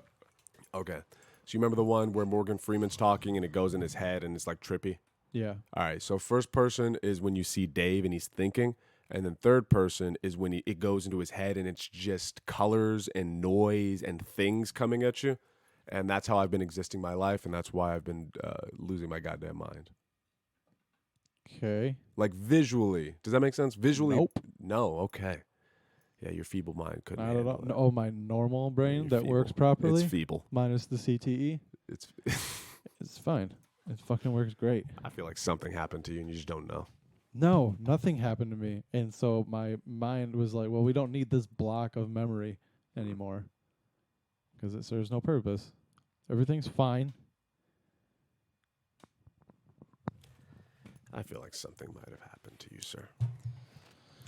Okay. So you remember the one where Morgan Freeman's talking and it goes in his head and it's like trippy? Yeah. All right. So first person is when you see Dave and he's thinking. And then third person is when it goes into his head and it's just colors and noise and things coming at you. And that's how I've been existing my life. And that's why I've been losing my goddamn mind. Okay. Like visually. Does that make sense? Visually? Nope. No. Okay. Yeah, your feeble mind couldn't Not at handle all. that. No, oh, my normal brain You're that works feeble. properly, It's feeble. minus the CTE. It's. It's fine. It fucking works great. I feel like something happened to you and you just don't know. No, nothing happened to me. And so my mind was like, well, we don't need this block of memory anymore because it serves no purpose. Everything's fine. I feel like something might have happened to you, sir.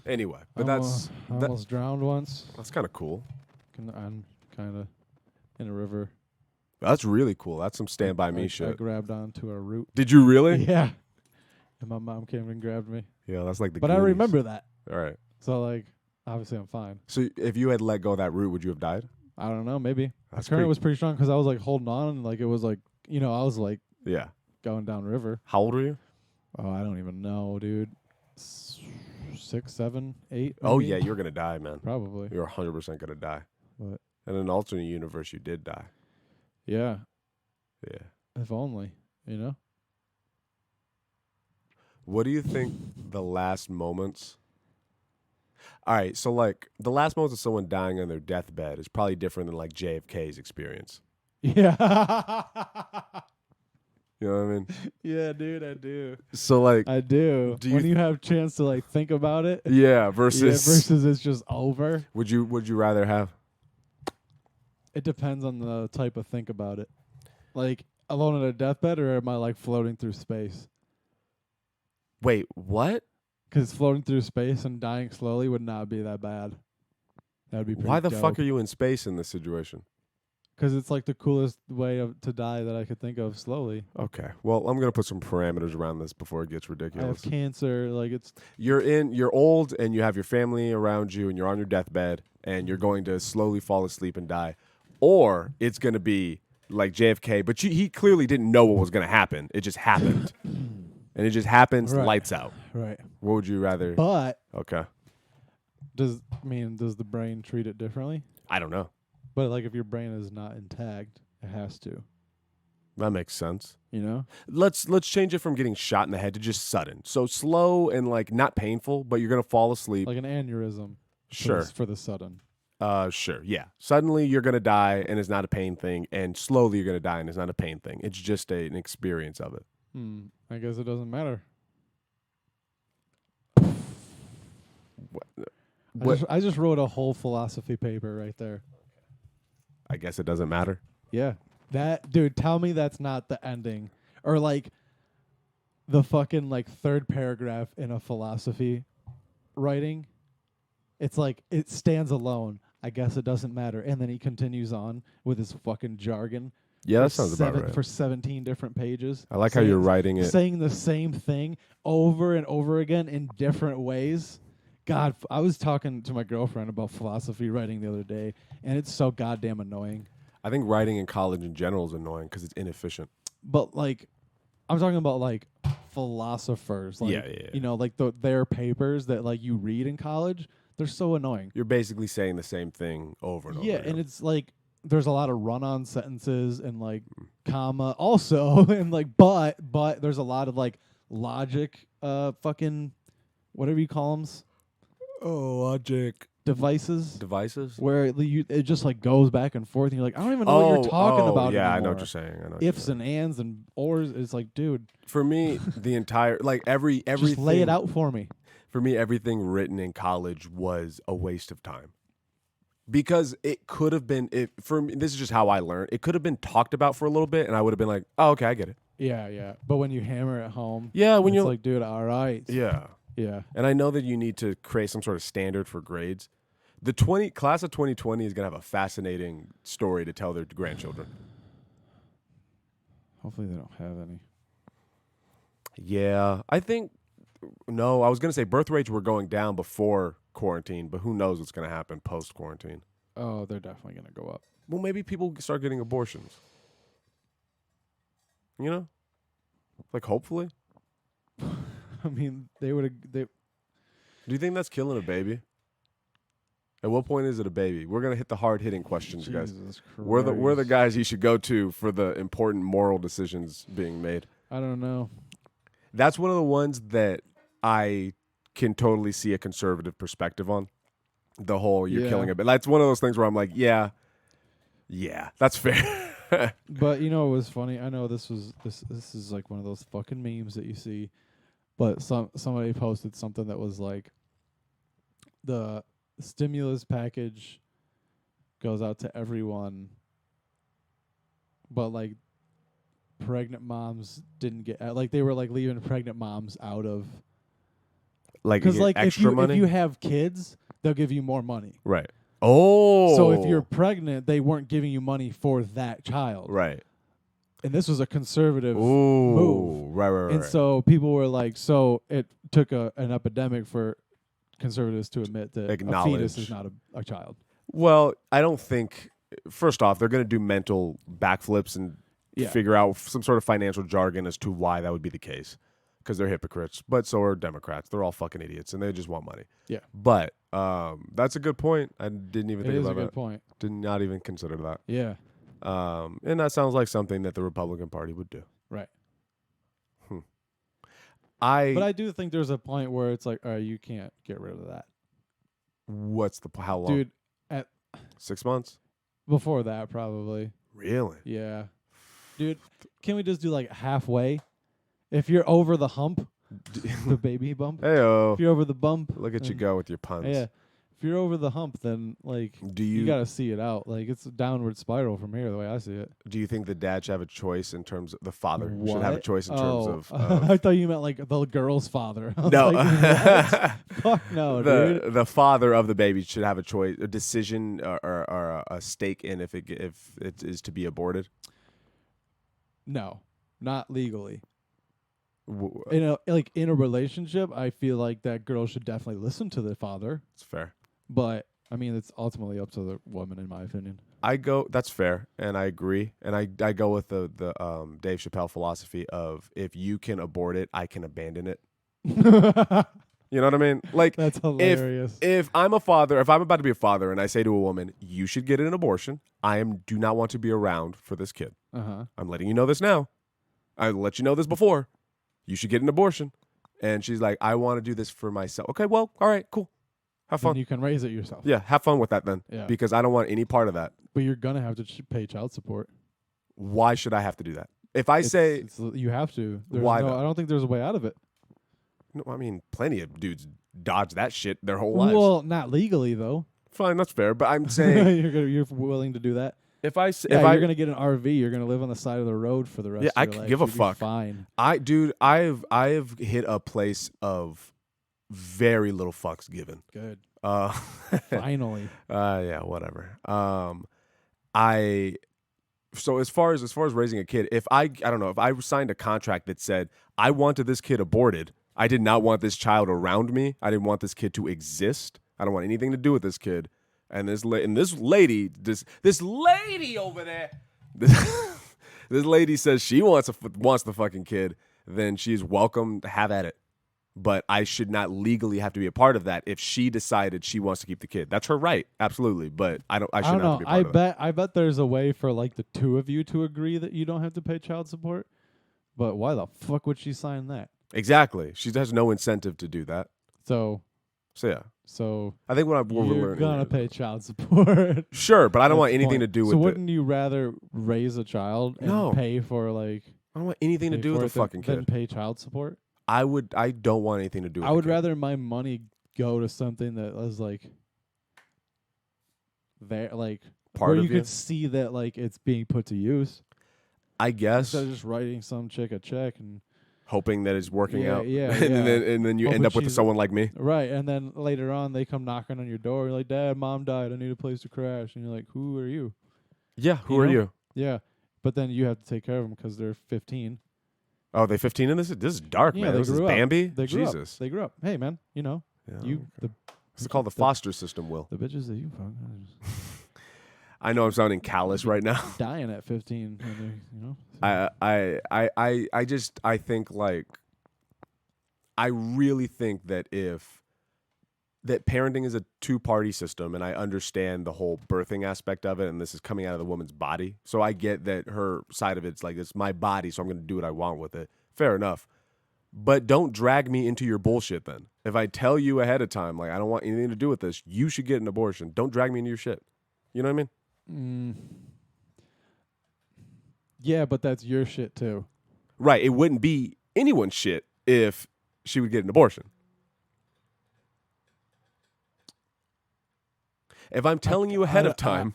Anyway, but I that's almost drowned once. that's kind of cool. I'm kind of in a river. That's really cool. That's some Stand By Me I shit. grabbed onto a root. Did you really? Yeah. And my mom came and grabbed me. Yeah, that's like the. But I Goonies. remember that. All right. So, like, obviously I'm fine. So if you had let go of that root, would you have died? I don't know. Maybe. That's The current pretty- was pretty strong because I was, like, holding on. And, like, it was, like, I was, like, Yeah. going down river. How old were you? Oh, I don't even know, dude. 6, 7, 8. Oh maybe? yeah, you're gonna die, man. Probably. You're 100% gonna die. But In an alternate universe, you did die. yeah, Yeah. if only, What do you think the last moments? All right, so like the last moments of someone dying on their deathbed is probably different than like JFK's experience. Yeah. You know what I mean? Yeah, dude, I do. So like, I do. Do you When you have chance to, like, think about it. yeah, versus, versus it's just over. would you rather have? It depends on the type of think about it. Like, alone on a deathbed, or am I, like, floating through space? Wait, what? Because floating through space and dying slowly would not be that bad. That would be pretty Why the dope. fuck are you in space in this situation? Because it's, like, the coolest way to die that I could think of slowly. Okay, well, I'm gonna put some parameters around this before it gets I have ridiculous. cancer. Like, it's... You're old and you have your family around you and you're on your deathbed and you're going to slowly fall asleep and die. Or it's going to be like JFK, but he clearly didn't know what was going to happen. It just happened. And it just happens, Right. lights out. Right. What would you rather? But Okay. does the brain treat it differently? I don't know. But, like, if your brain is not intact, it has to. That makes sense. Let's change it from getting shot in the head to just sudden. So slow and like not painful, but you're going to fall asleep. Like an aneurysm. Sure. For the sudden. Sure. Yeah. Suddenly you're going to die and it's not a pain thing. And slowly you're going to die and it's not a pain thing. It's just an experience of it. I guess it doesn't matter. I just wrote a whole philosophy paper right there. I guess it doesn't matter. Yeah. Dude, tell me that's not the ending. Or, like, the fucking, like, third paragraph in a philosophy writing. It's like, it stands alone. I guess it doesn't matter. And then he continues on with his fucking jargon. Yeah, that sounds about right. For 17 different pages. I like how you're writing it. Saying the same thing over and over again in different ways. God, I was talking to my girlfriend about philosophy writing the other day, and it's so goddamn annoying. I think writing in college in general is annoying because it's inefficient. But, like, I'm talking about, like, philosophers. Like, Yeah. Like their papers that, like, you read in college, they're so annoying. You're basically saying the same thing over and over. Yeah, again. and it's, like, there's a lot of run-on sentences and, like, comma also, and, like, but there's a lot of, like, logic, fucking, whatever you call them. Logic. Devices where it just, like, goes back and forth and you're like, I don't even know what you're talking about yeah, anymore. I know what you're saying. I know Ifs and ands and ors. It's like, dude, for me, the entire everything. just lay it out for me. For me, everything written in college was a waste of time. Because it could have been, for me, this is just how I learned. It could have been talked about for a little bit, and I would have been like, "Oh, okay, I get it." Yeah. But when you hammer it home, when it's you're like, dude, all right. Yeah. And I know that you need to create some sort of standard for grades. The class of 2020 is gonna have a fascinating story to tell their grandchildren. Hopefully they don't have any. Yeah, I think. No, I was gonna say birth rates were going down before quarantine, but who knows what's gonna happen post quarantine? Oh, they're definitely gonna go up. Well, maybe people start getting abortions. You know, like hopefully. I mean, they would. They Do you think that's killing a baby? At what point is it a baby? We're gonna hit the hard hitting questions, guys. Jesus Christ. We're the guys you should go to for the important moral decisions being made. I don't know. That's one of the ones that I can totally see a conservative perspective on. The whole you're killing a baby. That's one of those things where I'm like, yeah, that's fair. But you know, it was funny. I know this is like one of those fucking memes that you see, but somebody posted something that was like, the stimulus package goes out to everyone, but like pregnant moms didn't get, like they were like leaving pregnant moms out of, Like, because like if extra money? if you have kids, they'll give you more money. Right. Oh. So if you're pregnant, they weren't giving you money for that child. right. And this was a conservative Ooh. move. Right. And so people were like, so it took an epidemic for conservatives to admit that a fetus is not a child. Well, I don't think. First off, they're going to do mental backflips and figure out some sort of financial jargon as to why that would be the case, because they're hypocrites. But so are Democrats. They're all fucking idiots, and they just want money. Yeah. But that's a good point. I didn't even think about that. It is a good point. Did not even consider that. Yeah. And that sounds like something that the Republican Party would do. Right. But I do think there's a point where it's like, all right, you can't get rid of that. What's how long? Dude, 6 months? before that, probably. Really? Yeah. Dude, can we just do like halfway? If you're over the hump, the baby bump. Heyo. If you're over the bump. Look at you then- go with your puns. Yeah. If you're over the hump, then like Do you got to see it out. Like it's a downward spiral from here, the way I see it. Do you think the dad should have a choice in terms of the father should have a What? choice in terms of I thought you meant like the girl's father. I was no. like, what? Fuck no, dude. the father of the baby should have a choice, a decision, or a stake in if it is to be aborted. No, not legally. W- In a relationship, I feel like that girl should definitely listen to the father. It's fair. But I mean, it's ultimately up to the woman, in my opinion. That's fair, and I agree, and I go with the Dave Chappelle philosophy of if you can abort it, I can abandon it. You know what I mean? Like That's hilarious. if I'm a father, if I'm about to be a father, and I say to a woman, "You should get an abortion," do not want to be around for this kid. I'm letting you know this now. I let you know this before. You should get an abortion, and she's like, "I want to do this for myself." Okay, well, all right, cool. Have fun. Then you can raise it yourself. Yeah, have fun with that then. Yeah. Because I don't want any part of that. But you're gonna have to pay child support. Why should I have to do that? If I say you have to. Why though? I don't think there's a way out of it. no, I mean, plenty of dudes dodge that shit their whole lives. Well, not legally though. Fine, that's fair. But I'm saying you're willing to do that. if I You're gonna get an RV. You're gonna live on the side of the road for the rest. I of your could life. give a You'd be fuck. Fine. I've hit a place of very little fucks given. Good. Finally. Finally. Yeah, whatever. So as far as raising a kid, if I don't know, if I signed a contract that said I wanted this kid aborted, I did not want this child around me. I didn't want this kid to exist. I don't want anything to do with this kid. And this lady over there, this lady says she wants the fucking kid, then she's welcome to have at it. But I should not legally have to be a part of that if she decided she wants to keep the kid. That's her right, absolutely. But I shouldn't have to be a part of that. I bet there's a way for like the two of you to agree that you don't have to pay child support. But why the fuck would she sign that? Exactly. She has no incentive to do that. So yeah. So I think what we're you're learning. gonna pay child support. Sure, but I don't That's want the anything point. to do with So it. wouldn't you rather raise a child and pay for like? I don't want anything to pay do with for the it than- fucking kid. Than pay child support. I don't want anything to do with I would the kid. rather my money go to something that was like there, like Part where of you could see that like it's being put to use. I guess. Instead of just writing some chick a check and hoping that it's working out. Yeah, and then you end Hoping up with she's- someone like me. right, and then later on they come knocking on your door. You're like, "Dad, Mom died. I need a place to crash." And you're like, "Who are you?" Yeah, who You are know? you? Yeah, But then you have to take care of them because they're 15. Oh, they 15 in this? This is dark, Yeah, man. they This is grew up. Bambi? They grew Jesus. up. They grew up. Hey, man, you know, Yeah, the it's called the foster system, Will. the bitches that you fuck are just I know I'm sounding callous right now. dying at 15. And they, you know, I think like I really think that that parenting is a two-party system, and I understand the whole birthing aspect of it, and this is coming out of the woman's body. So I get that her side of it's like, it's my body, so I'm going to do what I want with it. Fair enough. But don't drag me into your bullshit then. If I tell you ahead of time, like, I don't want anything to do with this, you should get an abortion. Don't drag me into your shit. You know what I mean? Yeah, but that's your shit too. Right. It wouldn't be anyone's shit if she would get an abortion. If I'm telling you ahead of time,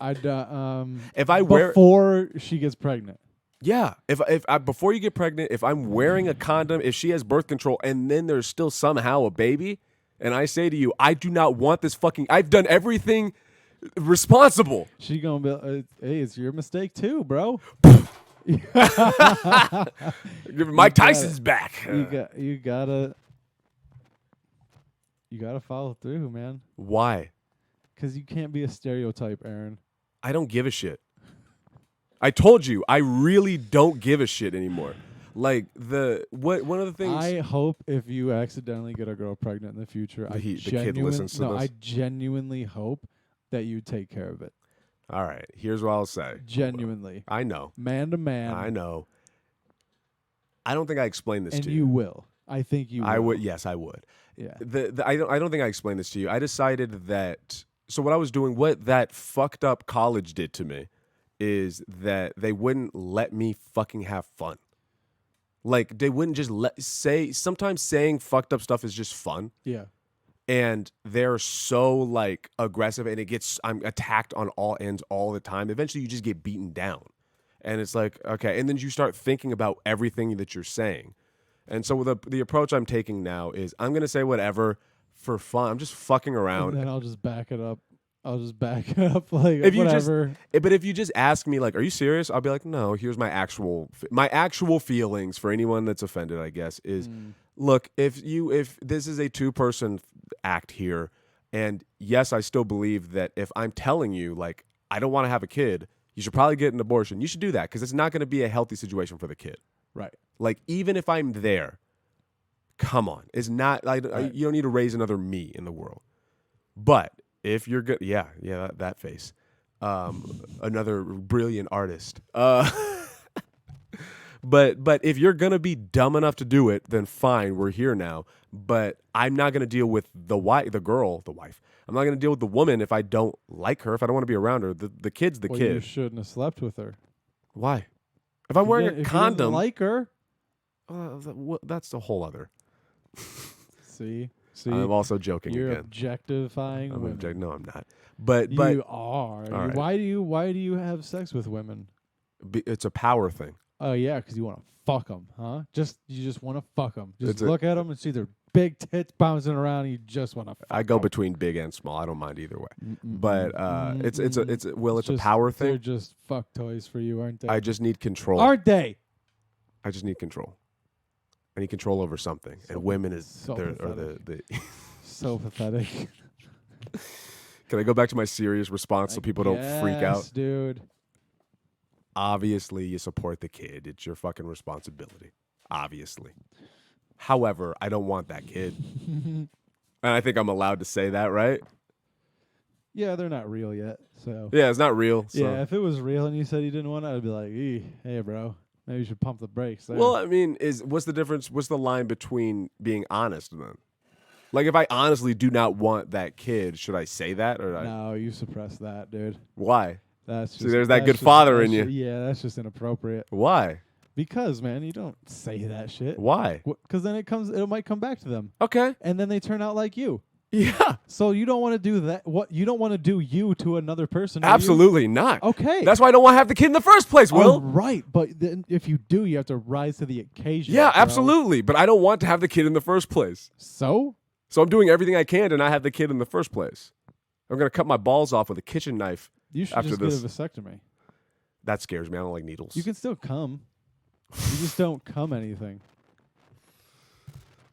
if I wear before she gets pregnant. Yeah, if I before you get pregnant, if I'm wearing a condom, if she has birth control, and then there's still somehow a baby, and I say to you, I do not want this fucking. I've done everything responsible. She gonna be, hey, it's your mistake too, bro. Mike Tyson's back. You gotta follow through, man. Why? Because you can't be a stereotype, Aaron. I don't give a shit. I told you, I really don't give a shit anymore. Like one of the things I hope if you accidentally get a girl pregnant in the future, the kid listens to this. I genuinely hope that you take care of it. All right, here's what I'll say. Genuinely. I know. Man to man. I know. I don't think I explained this to you. And you will. I think you will. I would. Yes, I would. Yeah. I don't think I explained this to you. I decided that. So what I was doing, what that fucked up college did to me, is that they wouldn't let me fucking have fun. Like they wouldn't just sometimes saying fucked up stuff is just fun. Yeah. And they're so like aggressive, and I'm attacked on all ends all the time. Eventually you just get beaten down. And it's like, okay. And then you start thinking about everything that you're saying. And so the approach I'm taking now is I'm going to say whatever for fun. I'm just fucking around. And then I'll just back it up. Like if whatever. But if you just ask me like, are you serious? I'll be like, no, here's my actual feelings for anyone that's offended, I guess, is look, if this is a 2-person act here, and yes, I still believe that if I'm telling you like, I don't want to have a kid, you should probably get an abortion. You should do that because it's not going to be a healthy situation for the kid. Right. Like even if I'm there, come on. It's not like right. You don't need to raise another me in the world. But if you're good, that face. Another brilliant artist. But if you're gonna be dumb enough to do it, then fine, we're here now. But I'm not gonna deal with the wife. I'm not gonna deal with the woman if I don't like her. If I don't want to be around her, the kid's the kid. You shouldn't have slept with her. Why? If I'm wearing a condom, you didn't like her. That's a whole other. See, I'm also joking. You're again. Objectifying women. No, I'm not. But you are. Right. Why do you have sex with women? It's a power thing. Oh yeah, because you want to fuck them, huh? You just want to fuck them. Just look at them and see their big tits bouncing around, and you just want to. I go between big and small. I don't mind either way. But it's a power thing. They're just fuck toys for you, aren't they? I just need control. Aren't they? I just need control. I need control over something, and women is so the so pathetic. Can I go back to my serious response so people don't freak out? Dude. Obviously, you support the kid. It's your fucking responsibility. Obviously. However, I don't want that kid. And I think I'm allowed to say that, right? Yeah, they're not real yet. So yeah, it's not real. So. Yeah, if it was real and you said you didn't want it, I'd be like, hey, bro, maybe you should pump the brakes there. Well, I mean, what's the difference? What's the line between being honest then? Like, if I honestly do not want that kid, should I say that? Or no, you suppress that, dude. Why? That's just, there's that good father in you. Yeah, that's just inappropriate. Why? Because, man, you don't say that shit. Why? Because then it might come back to them. Okay. And then they turn out like you. Yeah. So you don't want to do that. What you don't want to do you to another person. Absolutely not. Okay. That's why I don't want to have the kid in the first place, Will. Oh, right. But then if you do, you have to rise to the occasion. Yeah, bro. Absolutely. But I don't want to have the kid in the first place. So I'm doing everything I can to not have the kid in the first place. I'm going to cut my balls off with a kitchen knife. You should just get a vasectomy. That scares me. I don't like needles. You can still come. You just don't come anything.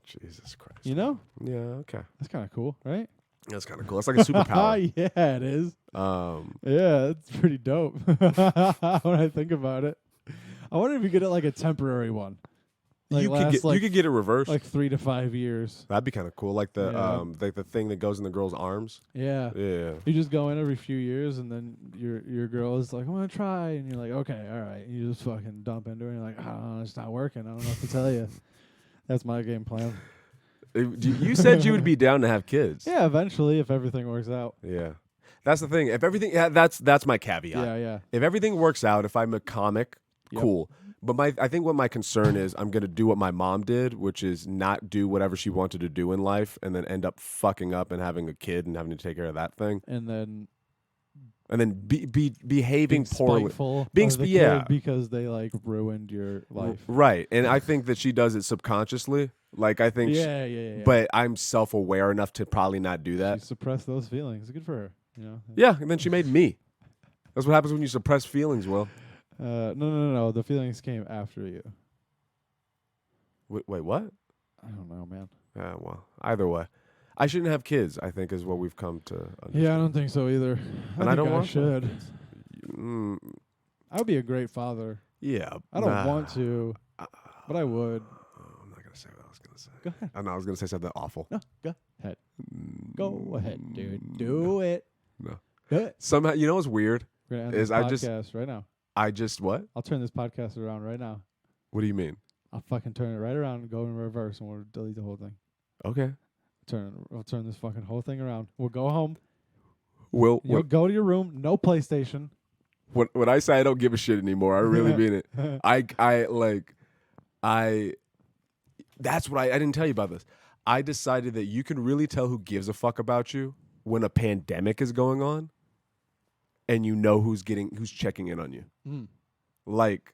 Jesus Christ. You know? Yeah, okay. That's kind of cool, right? That's kind of cool. It's like a superpower. Yeah, it is. Yeah, it's pretty dope. When I think about it, I wonder if you get it like a temporary one. Like you could get it reversed. like 3 to 5 years. That'd be kind of cool. Like the Yeah. like the thing that goes in the girl's arms. Yeah. Yeah. You just go in every few years, and then your girl is like, "I want to try," and you're like, "Okay, all right." And you just fucking dump into it, and you're like, "Oh, it's not working. I don't know what to tell you." That's my game plan. You said you would be down to have kids. Yeah, eventually, if everything works out. Yeah. That's the thing. If everything, that's my caveat. Yeah, yeah. If everything works out, if I'm a comic, Yep. cool. But I think what my concern is, I'm gonna do what my mom did, which is not do whatever she wanted to do in life, and then end up fucking up and having a kid and having to take care of that thing, And then behaving poorly. spiteful Being of the yeah. kid because they like ruined your life. Right. And I think that she does it subconsciously. Like I think, Yeah. but I'm self-aware enough to probably not do that. She suppressed those feelings. Good for her. You know. Yeah, and then she made me. That's what happens when you suppress feelings, Will. No. The feelings came after you. Wait, what? I don't know, man. Yeah, well, either way. I shouldn't have kids, I think, is what we've come to understand. Yeah, I don't think so either. And I don't want to. should. Mm, I would be a great father. yeah. I don't want to, but I would. I'm not going to say what I was going to say. Go ahead. I know I was going to say something awful. No, go ahead. Mm, Go ahead, dude. Do it. No. Do it. Somehow, you know what's weird? We're gonna end Is this I just- podcast right now. I just, what? I'll turn this podcast around right now. What do you mean? I'll fucking turn it right around and go in reverse, and we'll delete the whole thing. Okay. I'll turn this fucking whole thing around. We'll go home. Will, You'll go to your room. No PlayStation. when I say I don't give a shit anymore, I really mean it. That's what I didn't tell you about this. I decided that you can really tell who gives a fuck about you when a pandemic is going on and you know who's checking in on you. Mm. Like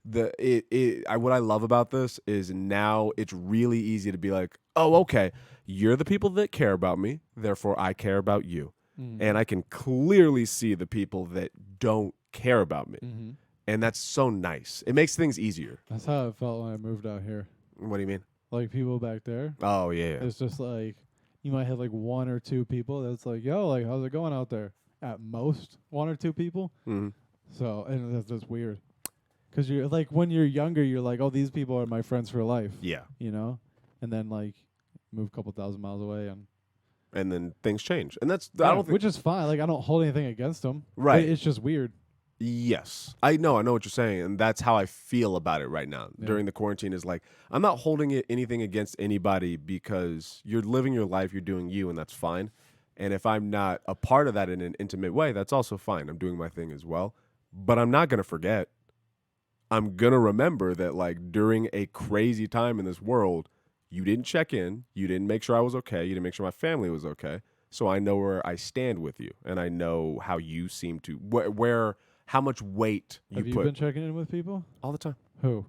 what I love about this is now it's really easy to be like, "Oh, okay, you're the people that care about me, therefore I care about you." Mm. And I can clearly see the people that don't care about me. Mm-hmm. And that's so nice. It makes things easier. That's how it felt when I moved out here. What do you mean? Like people back there, Oh, yeah. it's just like you might have like 1 or 2 people that's like, "Yo, like how's it going out there?" At most 1 or 2 people. Mm-hmm. So and that's just weird. Because you're like when you're younger, you're like, "Oh, these people are my friends for life." Yeah. You know, and then like move a couple thousand miles away And then things change. And that's, yeah, I don't think. which is fine. Like I don't hold anything against them. Right. It's just weird. Yes. I know what you're saying. And that's how I feel about it right now Yeah. during the quarantine is like, I'm not holding anything against anybody because you're living your life, you're doing you, and that's fine. And if I'm not a part of that in an intimate way, that's also fine. I'm doing my thing as well. But I'm not going to forget. I'm going to remember that, like, during a crazy time in this world, you didn't check in. You didn't make sure I was okay. You didn't make sure my family was okay. So I know where I stand with you. And I know how you seem to, how much weight you Have you put been checking in with people? all the time. Who?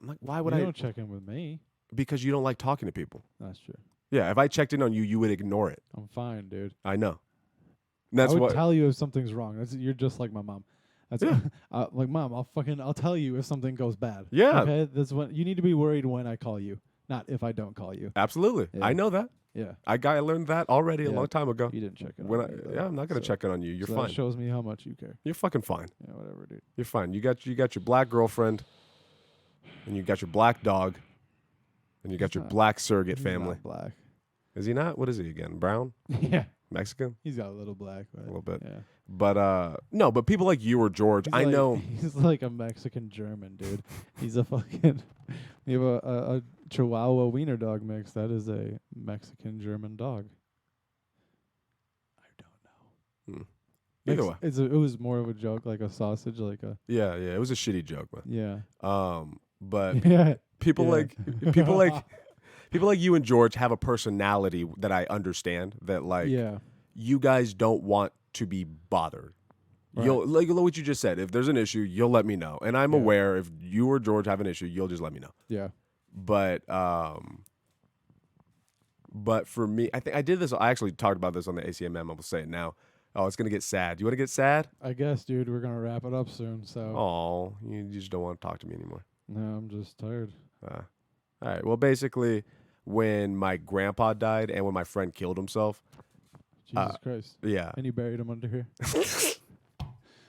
I'm like, why would You I? don't check in with me. Because you don't like talking to people. That's true. Yeah, if I checked in on you, you would ignore it. I'm fine, dude. I know. And that's I would what. tell you if something's wrong. You're just like my mom. That's Yeah. like Mom. I'll tell you if something goes bad. Yeah. Okay. That's when you need to be worried when I call you, not if I don't call you. Absolutely. Yeah. I know that. Yeah. I learned that already a Yeah. long time ago. You didn't check in. When on me, though. yeah, I'm not gonna So- check in on you. You're so fine. That shows me how much you care. You're fucking fine. Yeah. Whatever, dude. You're fine. You got your black girlfriend, and you got your black dog, and you got He's your not- black surrogate He's family. not black. Is he not? What is he again? Brown? Yeah. Mexican? He's got a little black. A But little bit. Yeah. But no. But people like you or George, He's I like- know. He's like a Mexican German, dude. He's a fucking. We have a Chihuahua wiener dog mix. That is a Mexican German dog. I don't know. Either way. It was more of a joke, like a sausage, like a Yeah. It was a shitty joke, man. yeah. But Yeah. people Yeah. people like you and George have a personality that I understand. That like yeah. you guys don't want to be bothered. Right. You'll like what you just said. If there's an issue, you'll let me know, and I'm Yeah. aware. If you or George have an issue, you'll just let me know. Yeah. But for me, I think I did this. I actually talked about this on the ACMM. I will say it now. Oh, it's gonna get sad. You want to get sad? I guess, dude, we're gonna wrap it up soon. So. Oh, you just don't want to talk to me anymore. No, I'm just tired. All right. Well, basically, when my grandpa died and when my friend killed himself, Jesus Christ. yeah, And you buried him under here.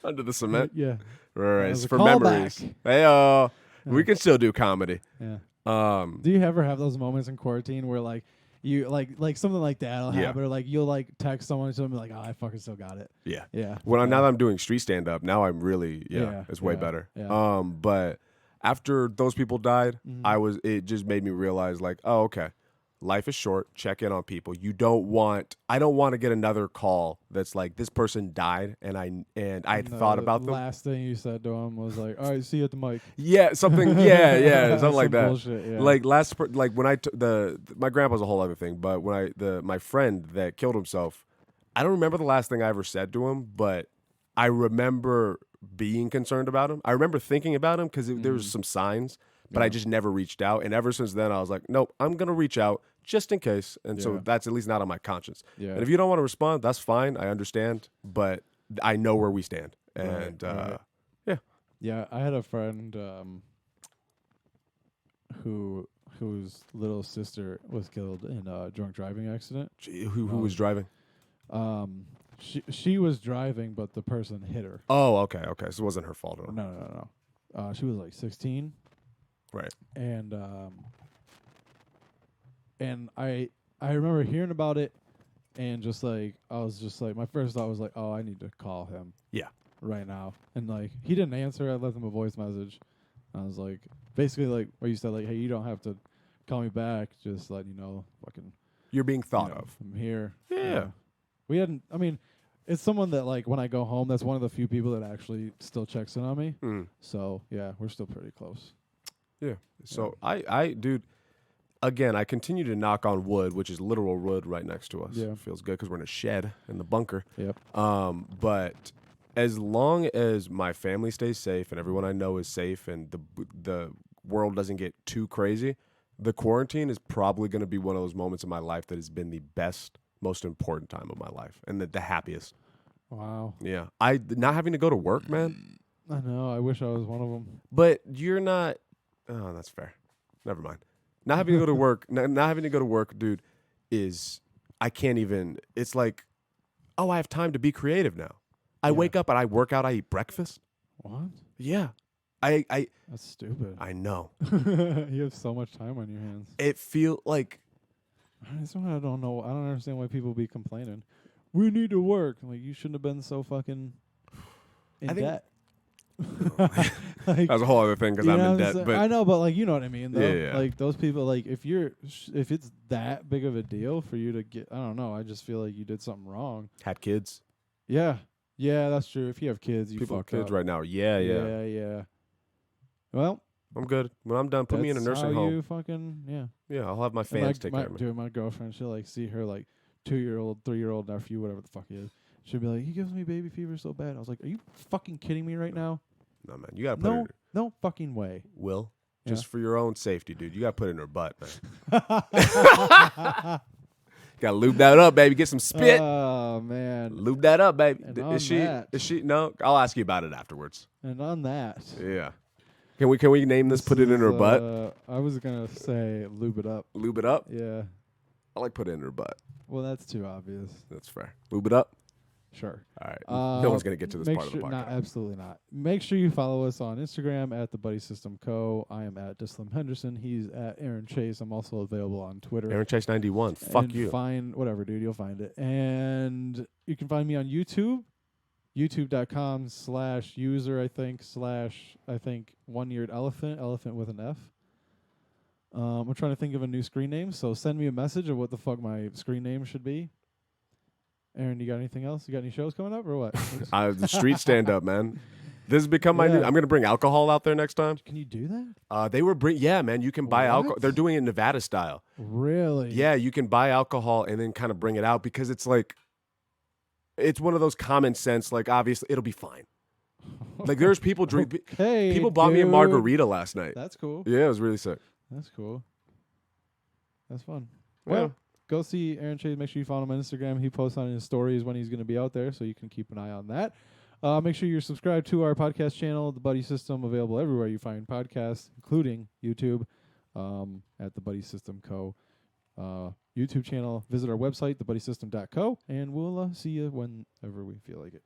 under the cement. Yeah. Right, was it's a for callback. memories. Hey, we Yeah. can still do comedy. Yeah. Um, Do you ever have those moments in quarantine where like you like something like that'll Yeah. happen, or like you'll like text someone and something like, oh, I fucking still got it. yeah. Yeah. Now that I'm doing street stand up, now I'm really Yeah, it's way yeah, better. yeah. But after those people died, Mhm. it just made me realize like, oh, okay. Life is short. Check in on people. I don't want to get another call that's like this person died and I had And thought the about them. last thing you said to him was like, all right, see you at the mic. Yeah, something. Yeah, something like Some that. bullshit, yeah. Like like when my grandpa's a whole other thing, but when my friend that killed himself, I don't remember the last thing I ever said to him, but I remember being concerned about him. I remember thinking about him because there was some signs, but I Yeah. just never reached out. And ever since then, I was like, nope, I'm gonna reach out just in case. And so Yeah. that's at least not on my conscience. Yeah. And if you don't want to respond, that's fine. I understand, but I know where we stand. And right. yeah. Yeah, I had a friend whose little sister was killed in a drunk driving accident. Gee, who was driving? She was driving, but the person hit her. Oh, okay. So it wasn't her fault at all. No. She was like 16, Right. and I remember hearing about it, and just like I was just like my first thought was like, oh, I need to call him. Yeah. Right now, and like he didn't answer. I left him a voice message. I was like, basically like what you said, like, hey, you don't have to call me back. Just letting you know, fucking, You're being thought you know, of. I'm here. Yeah. We hadn't. I mean, it's someone that like when I go home, that's one of the few people that actually still checks in on me. Mm. So yeah, we're still pretty close. Yeah. So dude, again, I continue to knock on wood, which is literal wood right next to us. Yeah. Feels good because we're in a shed in the bunker. Yep. But as long as my family stays safe and everyone I know is safe and the world doesn't get too crazy, the quarantine is probably going to be one of those moments in my life that has been the best, most important time of my life and the happiest. Wow. Yeah. Not having to go to work, man. I know. I wish I was one of them. But you're not. Oh, that's fair. Never mind. Not having to go to work. Not having to go to work, dude. I can't even. It's like, oh, I have time to be creative now. I wake up and I work out. I eat breakfast. What? Yeah. I That's stupid. I know. You have so much time on your hands. It feel like That's what I don't know. I don't understand why people be complaining. We need to work. Like, you shouldn't have been so fucking in I think- debt. Like, that's a whole other thing because you I'm know in what debt. saying? But I know, but like, you know what I mean, though. Yeah. Like those people, like if it's that big of a deal for you to get, I don't know. I just feel like you did something wrong. had kids. Yeah, that's true. If you have kids, you People with fuck kids up. right now. Yeah. Yeah. Well, I'm good. When I'm done, put me in a that's nursing how home. you fucking Yeah, I'll have my And fans take care of me. Dude, my girlfriend, she'll like see her like 2-year-old, 3-year-old nephew, whatever the fuck he is. She'll be like, he gives me baby fever so bad. I was like, are you fucking kidding me right now? No, man, you gotta put it. No fucking way. Will, Yeah. just for your own safety, dude. You gotta put it in her butt, man. Gotta lube that up, baby. Get some spit. Oh man. Lube that up, baby. And on Is she? that- Is she? No, I'll ask you about it afterwards. And on that, Yeah. Can we name this? Put it in her butt. I was gonna say lube it up. Lube it up. Yeah. I like put it in her butt. Well, that's too obvious. That's fair. Lube it up. Sure. All right. No one's gonna get to this make part of the sure, podcast. absolutely not. Make sure you follow us on Instagram at the Buddy System Co. I am at Dislam Henderson. He's at Aaron Chase. I'm also available on Twitter. Aaron Chase 91. Fuck And you. Find whatever, dude. You'll find it. And you can find me on YouTube. YouTube.com/user, I think one-eared elephant with an F. I'm trying to think of a new screen name, so send me a message of what the fuck my screen name should be. Aaron, you got anything else? You got any shows coming up or what? The street stand up, man. This has become my new. Yeah. I'm gonna bring alcohol out there next time. Can you do that? They were man. You can buy alcohol. What? They're doing it Nevada style. Really? Yeah, you can buy alcohol and then kind of bring it out because it's like, it's one of those common sense. Like obviously it'll be fine. Like there's people drink. Hey, People bought me a dude. margarita last night. That's cool. Yeah, it was really sick. That's cool. That's fun. Yeah. Well, go see Aaron Chase. Make sure you follow him on Instagram. He posts on his stories when he's going to be out there, so you can keep an eye on that. Make sure you're subscribed to our podcast channel, The Buddy System, available everywhere you find podcasts, including YouTube, at The Buddy System Co. YouTube channel. Visit our website, thebuddysystem.co, and we'll see you whenever we feel like it.